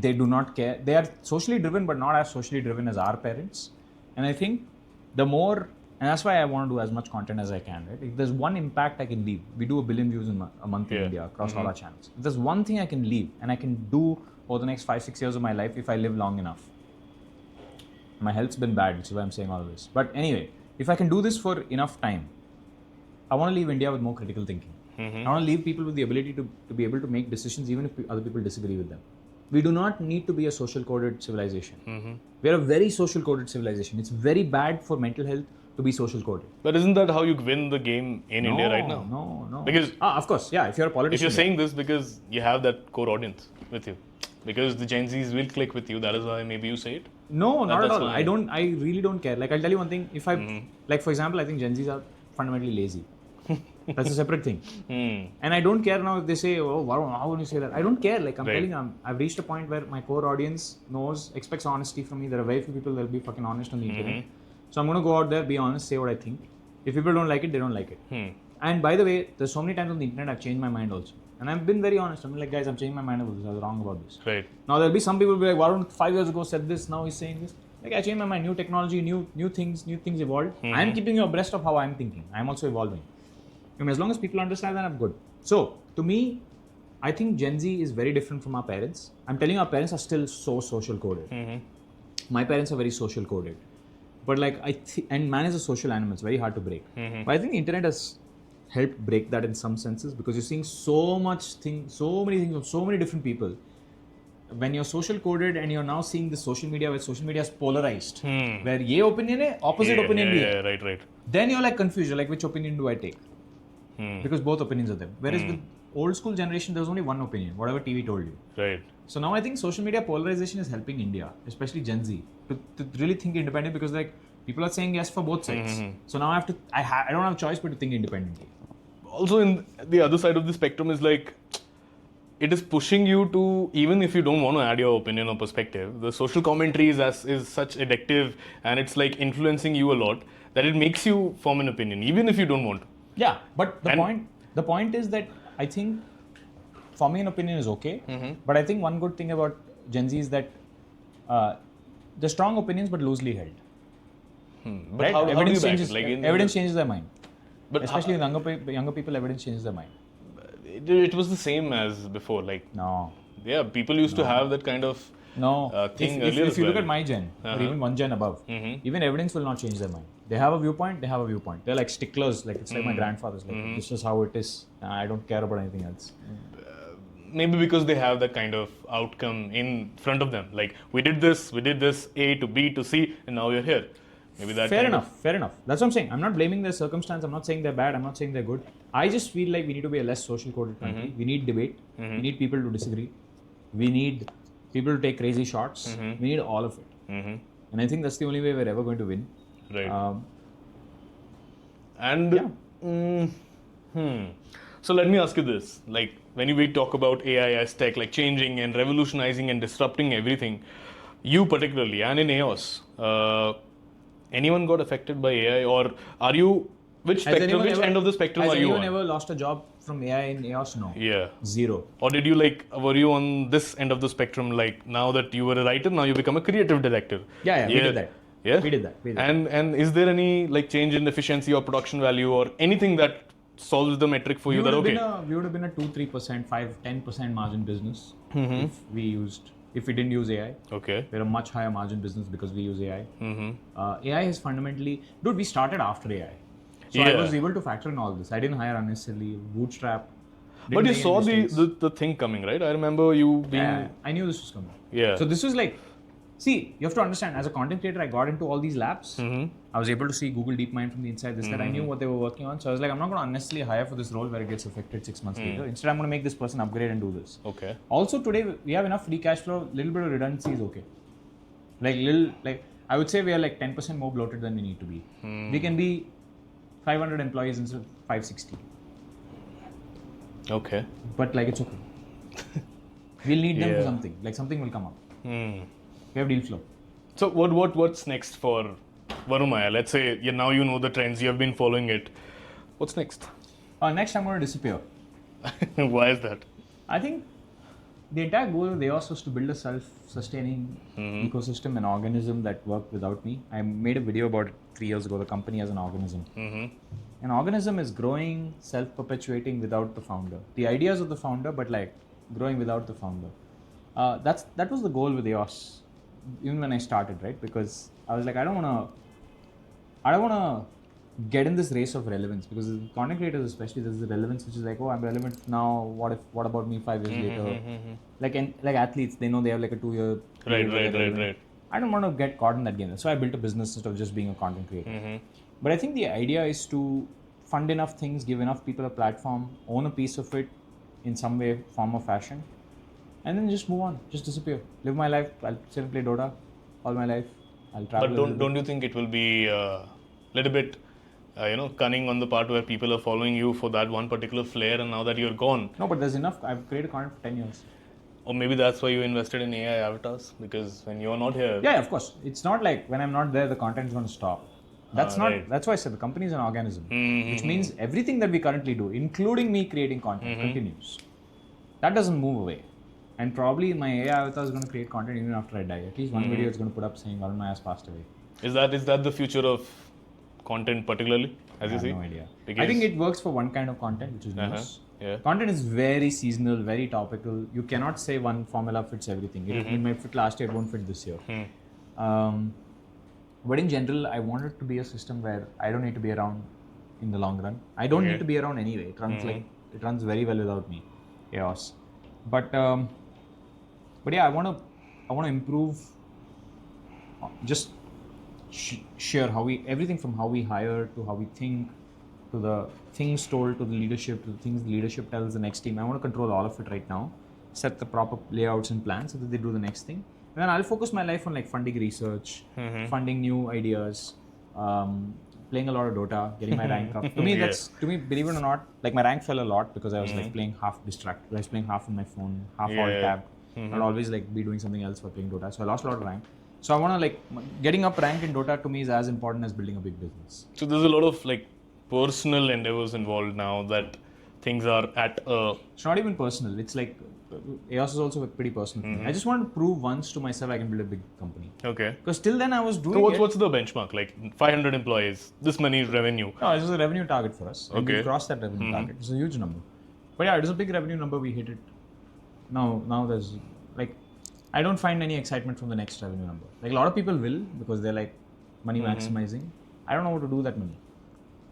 They do not care. They are socially driven, but not as socially driven as our parents. And I think the more, and that's why I want to do as much content as I can. Right? If there's one impact I can leave, we do 1 billion views in a month in India across all our channels. If there's one thing I can leave and I can do over the next 5-6 years of my life if I live long enough. My health's been bad, which is why I'm saying all this. But anyway, if I can do this for enough time, I want to leave India with more critical thinking. I want to leave people with the ability to be able to make decisions even if other people disagree with them. We do not need to be a social coded civilization. We are a very social coded civilization. It's very bad for mental health to be social coded.
But isn't that how you win the game in India right now?
No.
Because
of course, yeah. If you're a politician,
if you're saying this because you have that core audience with you, because the Gen Zs will click with you, that is why maybe you say it.
No, not at
that's
all.
why.
I really don't care. Like, I'll tell you one thing. If like, for example, I think Gen Zs are fundamentally lazy. That's a separate thing. And I don't care now if they say, oh, Varun, how would you say that? I don't care. Like, I'm telling you, I've reached a point where my core audience expects honesty from me. There are very few people that will be fucking honest on the internet. So I'm going to go out there, be honest, say what I think. If people don't like it, they don't like it. And by the way, there's so many times on the internet I've changed my mind also. And I've been very honest. I'm like, guys, I'm changing my mind about this. I was wrong about this.
Right.
Now there'll be some people who be like, Varun 5 years ago said this, now he's saying this. Like, I changed my mind. New technology, new things evolved. I'm keeping you abreast of how I'm thinking. I'm also evolving. And as long as people understand that, I'm good. So, to me, I think Gen Z is very different from our parents. I'm telling you, our parents are still so social coded. My parents are very social coded. But like, and man is a social animal. It's very hard to break. But I think the internet has helped break that in some senses because you're seeing so many things from so many different people. When you're social coded and you're now seeing the social media where social media is polarized, where ye opinion hai, opposite opinion bhi hai.
Right.
Then you're like confused. You're like, which opinion do I take? Because both opinions are there. Whereas with old school generation, there was only one opinion, whatever TV told you.
Right.
So now I think social media polarization is helping India, especially Gen Z, to really think independent because like people are saying yes for both sides. So now I don't have a choice but to think independently.
Also, in the other side of the spectrum is like, it is pushing you to, even if you don't want to add your opinion or perspective, the social commentary is such addictive and it's like influencing you a lot that it makes you form an opinion, even if you don't want to.
Yeah, but the point is that I think forming an opinion is okay. But I think one good thing about Gen Z is that they're strong opinions but loosely held.
But
right?
how do you
Evidence
back it?
changes.
Like
Evidence changes their mind.
But
Especially with younger people, evidence changes their mind.
It was the same as before. Like,
No.
yeah, people used to have that kind of thing earlier.
If you look
as
at my gen, or even one gen above, even evidence will not change their mind. They have a viewpoint, They're like sticklers, like it's like my grandfather's, like this is how it is. I don't care about anything else.
Maybe because they have that kind of outcome in front of them. Like, we did this, A to B to C, and now you're here. Maybe that.
Fair enough. That's what I'm saying. I'm not blaming their circumstance. I'm not saying they're bad. I'm not saying they're good. I just feel like we need to be a less social coded country. We need debate. We need people to disagree. We need people to take crazy shots. We need all of it. And I think that's the only way we're ever going to win.
Right.
Yeah.
So let me ask you this: like when we talk about AI as tech, like changing and revolutionizing and disrupting everything, you particularly and in AEOS, anyone got affected by AI, or are you? Which spectrum? Which end of the spectrum are you on?
Has anyone ever lost a job from AI in AEOS? No.
Yeah.
Zero.
Or did you were you on this end of the spectrum, like now that you were a writer, now you become a creative director?
Yeah, we did that.
Yeah?
We did that.
And is there any like change in efficiency or production value or anything that solves the metric for you that okay?
We would have been a 2-3%, 5-10% margin business if we didn't use AI.
Okay.
We're a much higher margin business because we use AI. AI is fundamentally, dude, we started after AI. So I was able to factor in all this. I didn't hire unnecessarily, bootstrap.
But you saw the thing coming, right? I remember you being...
Yeah, I knew this was coming.
Yeah.
So this was like, see, you have to understand, as a content creator, I got into all these labs. I was able to see Google DeepMind from the inside. That I knew what they were working on. So I was like, I'm not going to unnecessarily hire for this role where it gets affected 6 months later. Instead, I'm going to make this person upgrade and do this.
Okay.
Also, today, we have enough free cash flow. Little bit of redundancy is okay. I would say we are like 10% more bloated than we need to be. We can be 500 employees instead of 560.
Okay.
But like, it's okay. We'll need them for something. Like something will come up. We have deal flow.
So what's next for Varun Mayya? Let's say now you know the trends, you have been following it. What's next?
Next, I'm going to disappear.
Why is that?
I think the entire goal of AEOS was to build a self-sustaining ecosystem, an organism that worked without me. I made a video about it 3 years ago, the company as an organism. An organism is growing, self-perpetuating without the founder. The ideas of the founder, but like growing without the founder. That was the goal with AEOS, even when I started, right? Because I was like, I don't want to get in this race of relevance, because content creators especially, there's the relevance which is like, oh, I'm relevant now, what about me 5 years later? Like athletes, they know they have like a 2-year
Right.
I don't want to get caught in that game. So I built a business instead of just being a content creator. But I think the idea is to fund enough things, give enough people a platform, own a piece of it in some way, form or fashion, and then just move on, just disappear, live my life. I'll sit and play Dota all my life. I'll travel.
But don't you think it will be a little bit, cunning on the part where people are following you for that one particular flair, and now that you're gone?
No, but there's enough. I've created content for 10 years.
Or maybe that's why you invested in AI avatars, because when you're not here...
Yeah, of course. It's not like when I'm not there, the content's going to stop. That's That's why I said the company is an organism, which means everything that we currently do, including me creating content, continues. That doesn't move away. And probably my AI avatar is going to create content even after I die. At least one video is going to put up saying Varun Mayya has passed away.
Is that the future of content particularly, as you see?
I have no idea. I think it works for one kind of content, which is news. Content is very seasonal, very topical. You cannot say one formula fits everything. It might fit last year, it won't fit this year. But in general, I want it to be a system where I don't need to be around in the long run. I don't need to be around anyway. It runs it runs very well without me. AEOS. But yeah, I want to improve. Just share everything from how we hire to how we think, to the things told to the leadership, to the things the leadership tells the next team. I want to control all of it right now, set the proper layouts and plans so that they do the next thing. And then I'll focus my life on like funding research, funding new ideas, playing a lot of Dota, getting my rank up. To me, believe it or not, like my rank fell a lot because I was like playing half distracted. I was playing half on my phone, half alt tab. I'd always like be doing something else while playing Dota. So I lost a lot of rank. So I want to like, getting up rank in Dota to me is as important as building a big business.
So there's a lot of like personal endeavors involved now that things are at a...
It's not even personal. It's like, AEOS is also pretty personal. I just want to prove once to myself I can build a big company.
Okay.
Because till then I was doing
what's the benchmark? Like 500 employees, this many revenue?
No, it was a revenue target for us. And we crossed that revenue target. It's a huge number. But yeah, it is a big revenue number. We hit it. Now there's like, I don't find any excitement from the next revenue number. Like a lot of people will, because they're like money maximizing. I don't know how to do that money.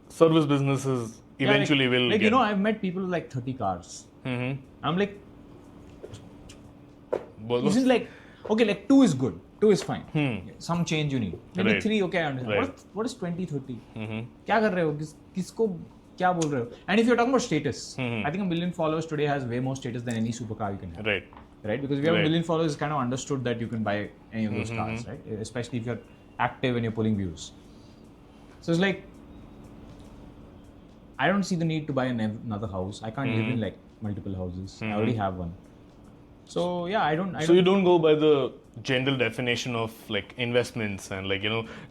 Service businesses eventually will
like,
get...
I've met people with like 30 cars. I'm like, isn't like, okay, like 2 is good. 2 is fine. Some change you need. Maybe 3, okay, I understand. What is 20, 30? क्या कर रहे हो? किसको क्या बोल रहे हो? And if you're talking about status, I think 1 million followers today has way more status than any supercar you can have. Right? Because if you have 1 million followers, it's kind of understood that you can buy any of those cars, right? Especially if you're active and you're pulling views. So it's like, I don't see the need to buy another house. I can't live in like multiple houses. I already have one. So yeah, I don't.
So you don't go by the general definition of like investments and like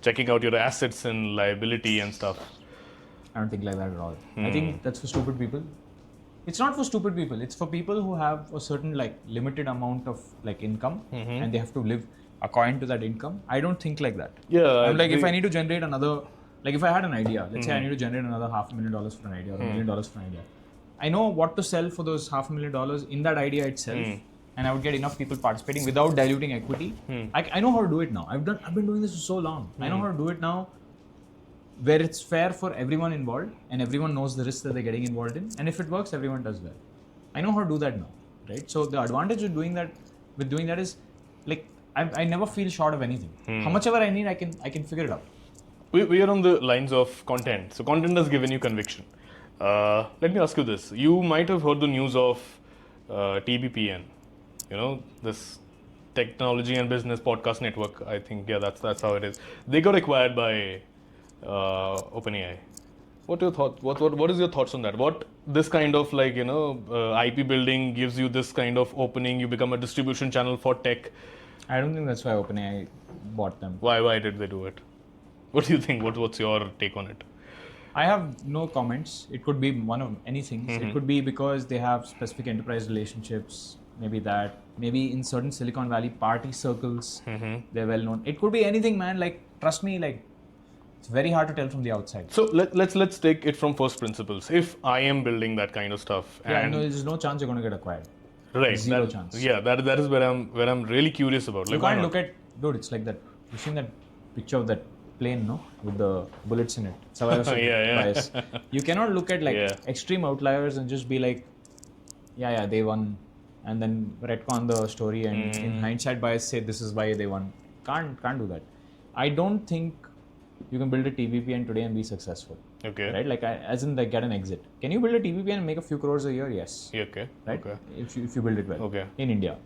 checking out your assets and liability and stuff.
I don't think like that at all. I think that's for stupid people. It's not for stupid people. It's for people who have a certain like limited amount of like income and they have to live according to that income. I don't think like that.
Yeah,
I'm like, if I need to generate another, like if I had an idea, let's say I need to generate another $500,000 for an idea or $1 million for an idea. I know what to sell for those $500,000 in that idea itself. And I would get enough people participating without diluting equity. I know how to do it now. I've been doing this for so long. I know how to do it now, where it's fair for everyone involved and everyone knows the risks that they're getting involved in. And if it works, everyone does well. I know how to do that now, right? So the advantage of doing that is like I never feel short of anything. How much ever I need, I can figure it out.
We are on the lines of content. So content has given you conviction. Let me ask you this. You might have heard the news of TBPN. This technology and business podcast network. I think that's how it is. They got acquired by OpenAI. What is your thoughts on that? What this kind of like IP building gives you this kind of opening? You become a distribution channel for tech.
I don't think that's why OpenAI bought them.
Why did they do it? What do you think? What's your take on it?
I have no comments. It could be one of anything. It could be because they have specific enterprise relationships. Maybe in certain Silicon Valley party circles, they're well known. It could be anything, man. Like, trust me, like, it's very hard to tell from the outside.
So let's take it from first principles. If I am building that kind of stuff, and
there's no chance you're going to get acquired.
Right,
Zero chance.
Yeah, that is where I'm really curious about.
You can't look at, dude. It's like that. You've seen that picture of that plane, no, with the bullets in it. Bias. You cannot look at like extreme outliers and just be like, yeah, they won. And then retcon the story and in hindsight bias say this is why they won. Can't do that. I don't think you can build a TVPN today and be successful.
Okay.
Right? Like as in like get an exit. Can you build a TVPN and make a few crores a year? Yes.
Okay.
Right?
Okay.
If you build it well.
Okay.
In India.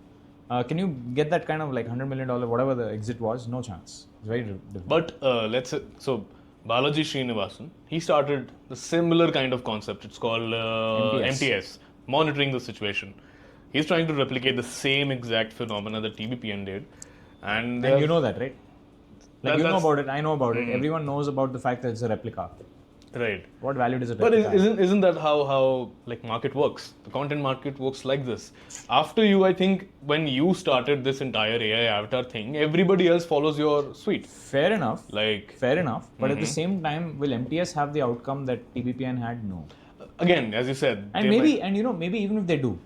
Can you get that kind of like $100 million, whatever the exit was? No chance. It's very difficult.
But let's say, so Balaji Srinivasan, he started the similar kind of concept. It's called MTS, monitoring the situation. He's trying to replicate the same exact phenomena that TBPN did. And
you know that, right? Like you know about it, I know about it. Everyone knows about the fact that it's a replica.
Right.
What value does it
But
replica?
isn't that how like market works? The content market works like this. After you, I think when you started this entire AI avatar thing, everybody else follows your suite.
Fair enough.
Fair
enough. But at the same time, will MTS have the outcome that TBPN had? No.
Again, as you said.
And maybe even if they do,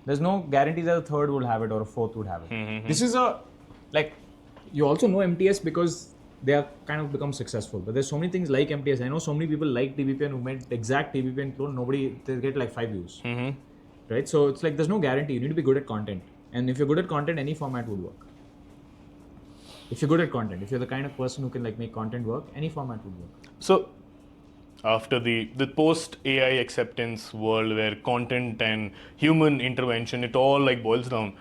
there's no guarantee that a third would have it or a fourth would have it. This is you also know MTS because they have kind of become successful. But there's so many things like MTS. I know so many people like TBPN who made exact TBPN clone. They get like 5 views. Right? So it's like there's no guarantee. You need to be good at content. And if you're good at content, any format would work. If you're good at content, if you're the kind of person who can like make content work, any format would work.
So after the post AI acceptance world where content and human intervention, it all like boils down,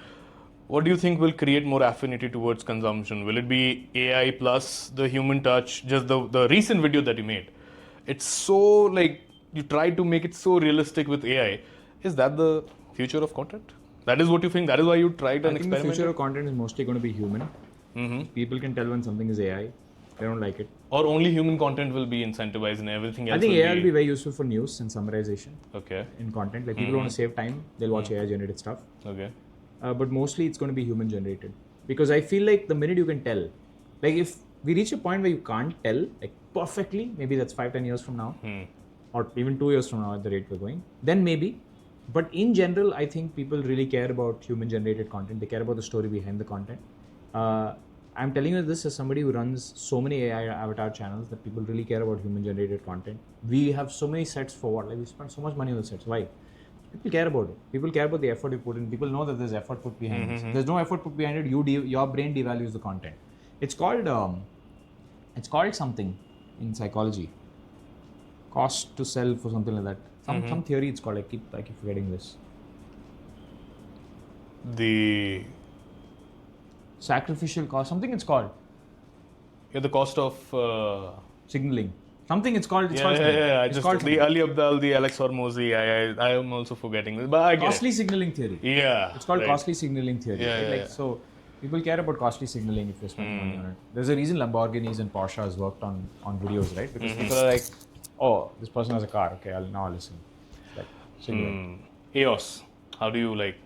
what do you think will create more affinity towards consumption? Will it be AI plus the human touch? Just the recent video that you made, it's so like you tried to make it so realistic with AI. Is that the future of content? That is what you think? That is why you tried an experiment?
I think the future of content is mostly going to be human. People can tell when something is AI. They don't like it.
Or only human content will be incentivized and everything else.
I think AI will be very useful for news and summarization.
Okay.
In content, like people want to save time, they'll watch AI generated stuff.
Okay.
But mostly it's going to be human generated because I feel like the minute you can tell, like if we reach a point where you can't tell like perfectly, maybe that's 5-10 years from now, or even 2 years from now at the rate we're going, then maybe. But in general, I think people really care about human generated content. They care about the story behind the content. I'm telling you this as somebody who runs so many AI avatar channels that people really care about human generated content. We have so many sets for what? Like we spend so much money on the sets. Why? People care about it. People care about the effort you put in. People know that there's effort put behind this. If there's no effort put behind it, your brain devalues the content. It's called something in psychology. Cost to self or something like that. Some theory it's called. I keep forgetting this.
The
sacrificial cost, something it's called.
Yeah, the cost of
signaling. something. It's called. It's
Yeah,
called.
yeah,
something.
yeah.
It's
Just
called
the Ali Abdal, the Alex Hormozy. I am also forgetting this, but I get
costly signaling theory.
it. Yeah.
It's called
right.
costly signaling theory.
Yeah,
right?
yeah,
Like
yeah.
so, people care about costly signaling if you're spending money on it. There's a reason Lamborghinis and Porsches worked on videos, right? Because people are like, oh, this person has a car. Okay, now I'll listen. Like, signal.
AEOS. How do you like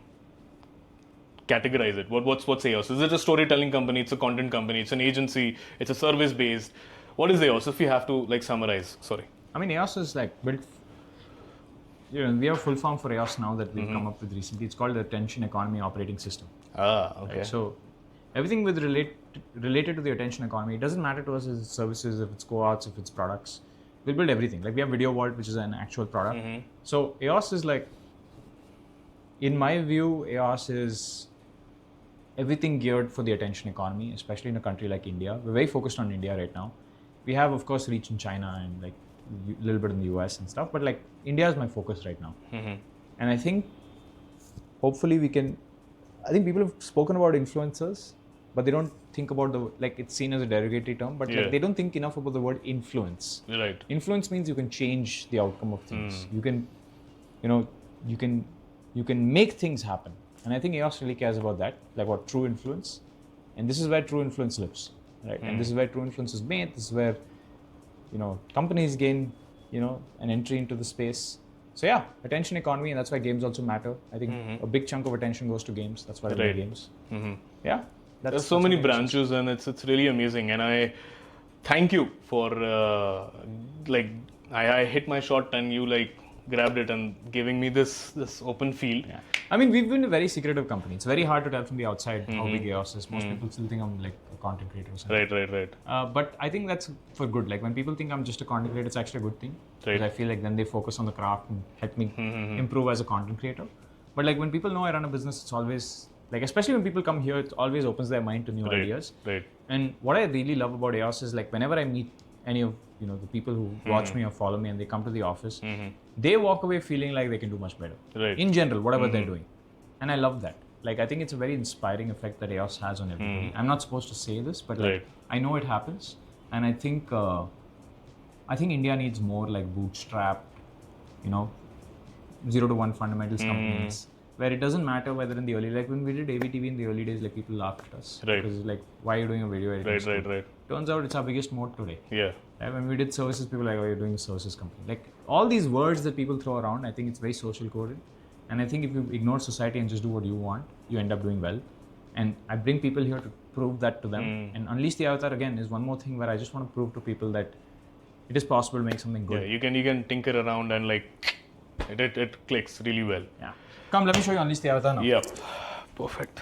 categorize it? What's AEOS? Is it a storytelling company? It's a content company. It's an agency. It's a service based. What is AEOS? If you have to like summarize, sorry.
I mean, AEOS is like built. We have a full form for AEOS now that we've come up with recently. It's called the Attention Economy Operating System.
Ah, okay.
Right? So everything with related to the attention economy, it doesn't matter to us if it's services, if it's co-ops, if it's products. We'll build everything. Like we have Video Vault, which is an actual product. So AEOS is like, in my view, AEOS is everything geared for the attention economy, especially in a country like India. We're very focused on India right now. We have, of course, reach in China and like a little bit in the US and stuff, but like India is my focus right now. And I think hopefully I think people have spoken about influencers, but they don't think about like it's seen as a derogatory term, but like they don't think enough about the word influence.
Right.
Influence means you can change the outcome of things. You can, you can make things happen. And I think EOS really cares about that, like what true influence. And this is where true influence lives, right? And this is where true influence is made. This is where, companies gain, an entry into the space. So yeah, attention economy, and that's why games also matter. I think a big chunk of attention goes to games. That's why I play games. Yeah.
There's so many branches, and it's really amazing. And I thank you for I hit my shot and you like grabbed it and giving me this open field.
Yeah. I mean, we've been a very secretive company. It's very hard to tell from the outside how big EOS is. Most people still think I'm like a content creator or something.
Right.
But I think that's for good. Like when people think I'm just a content creator, it's actually a good thing. Because I feel like then they focus on the craft and help me improve as a content creator. But like when people know I run a business, it's always like, especially when people come here, it always opens their mind to new ideas.
Right.
And what I really love about EOS is like whenever I meet any of the people who watch me or follow me and they come to the office, they walk away feeling like they can do much better.
Right.
In general, whatever they're doing. And I love that. Like I think it's a very inspiring effect that EOS has on everybody. I'm not supposed to say this, but like I know it happens. And I think India needs more like bootstrap, 0 to 1 fundamentals companies. Where it doesn't matter whether in the early, like when we did Aevy TV in the early days, like people laughed at us.
Right.
Because like, why are you doing a video editing?
Right.
Turns out it's our biggest moat today.
Yeah.
Right? When we did services, people were like, oh, you're doing a services company. Like all these words that people throw around, I think it's very social coded. And I think if you ignore society and just do what you want, you end up doing well. And I bring people here to prove that to them. And Unleash the Avatar again is one more thing where I just want to prove to people that it is possible to make something good.
Yeah, you can tinker around and like it clicks really well.
Yeah. Come, let me show you Unleash the Avatar now.
Yep. Perfect.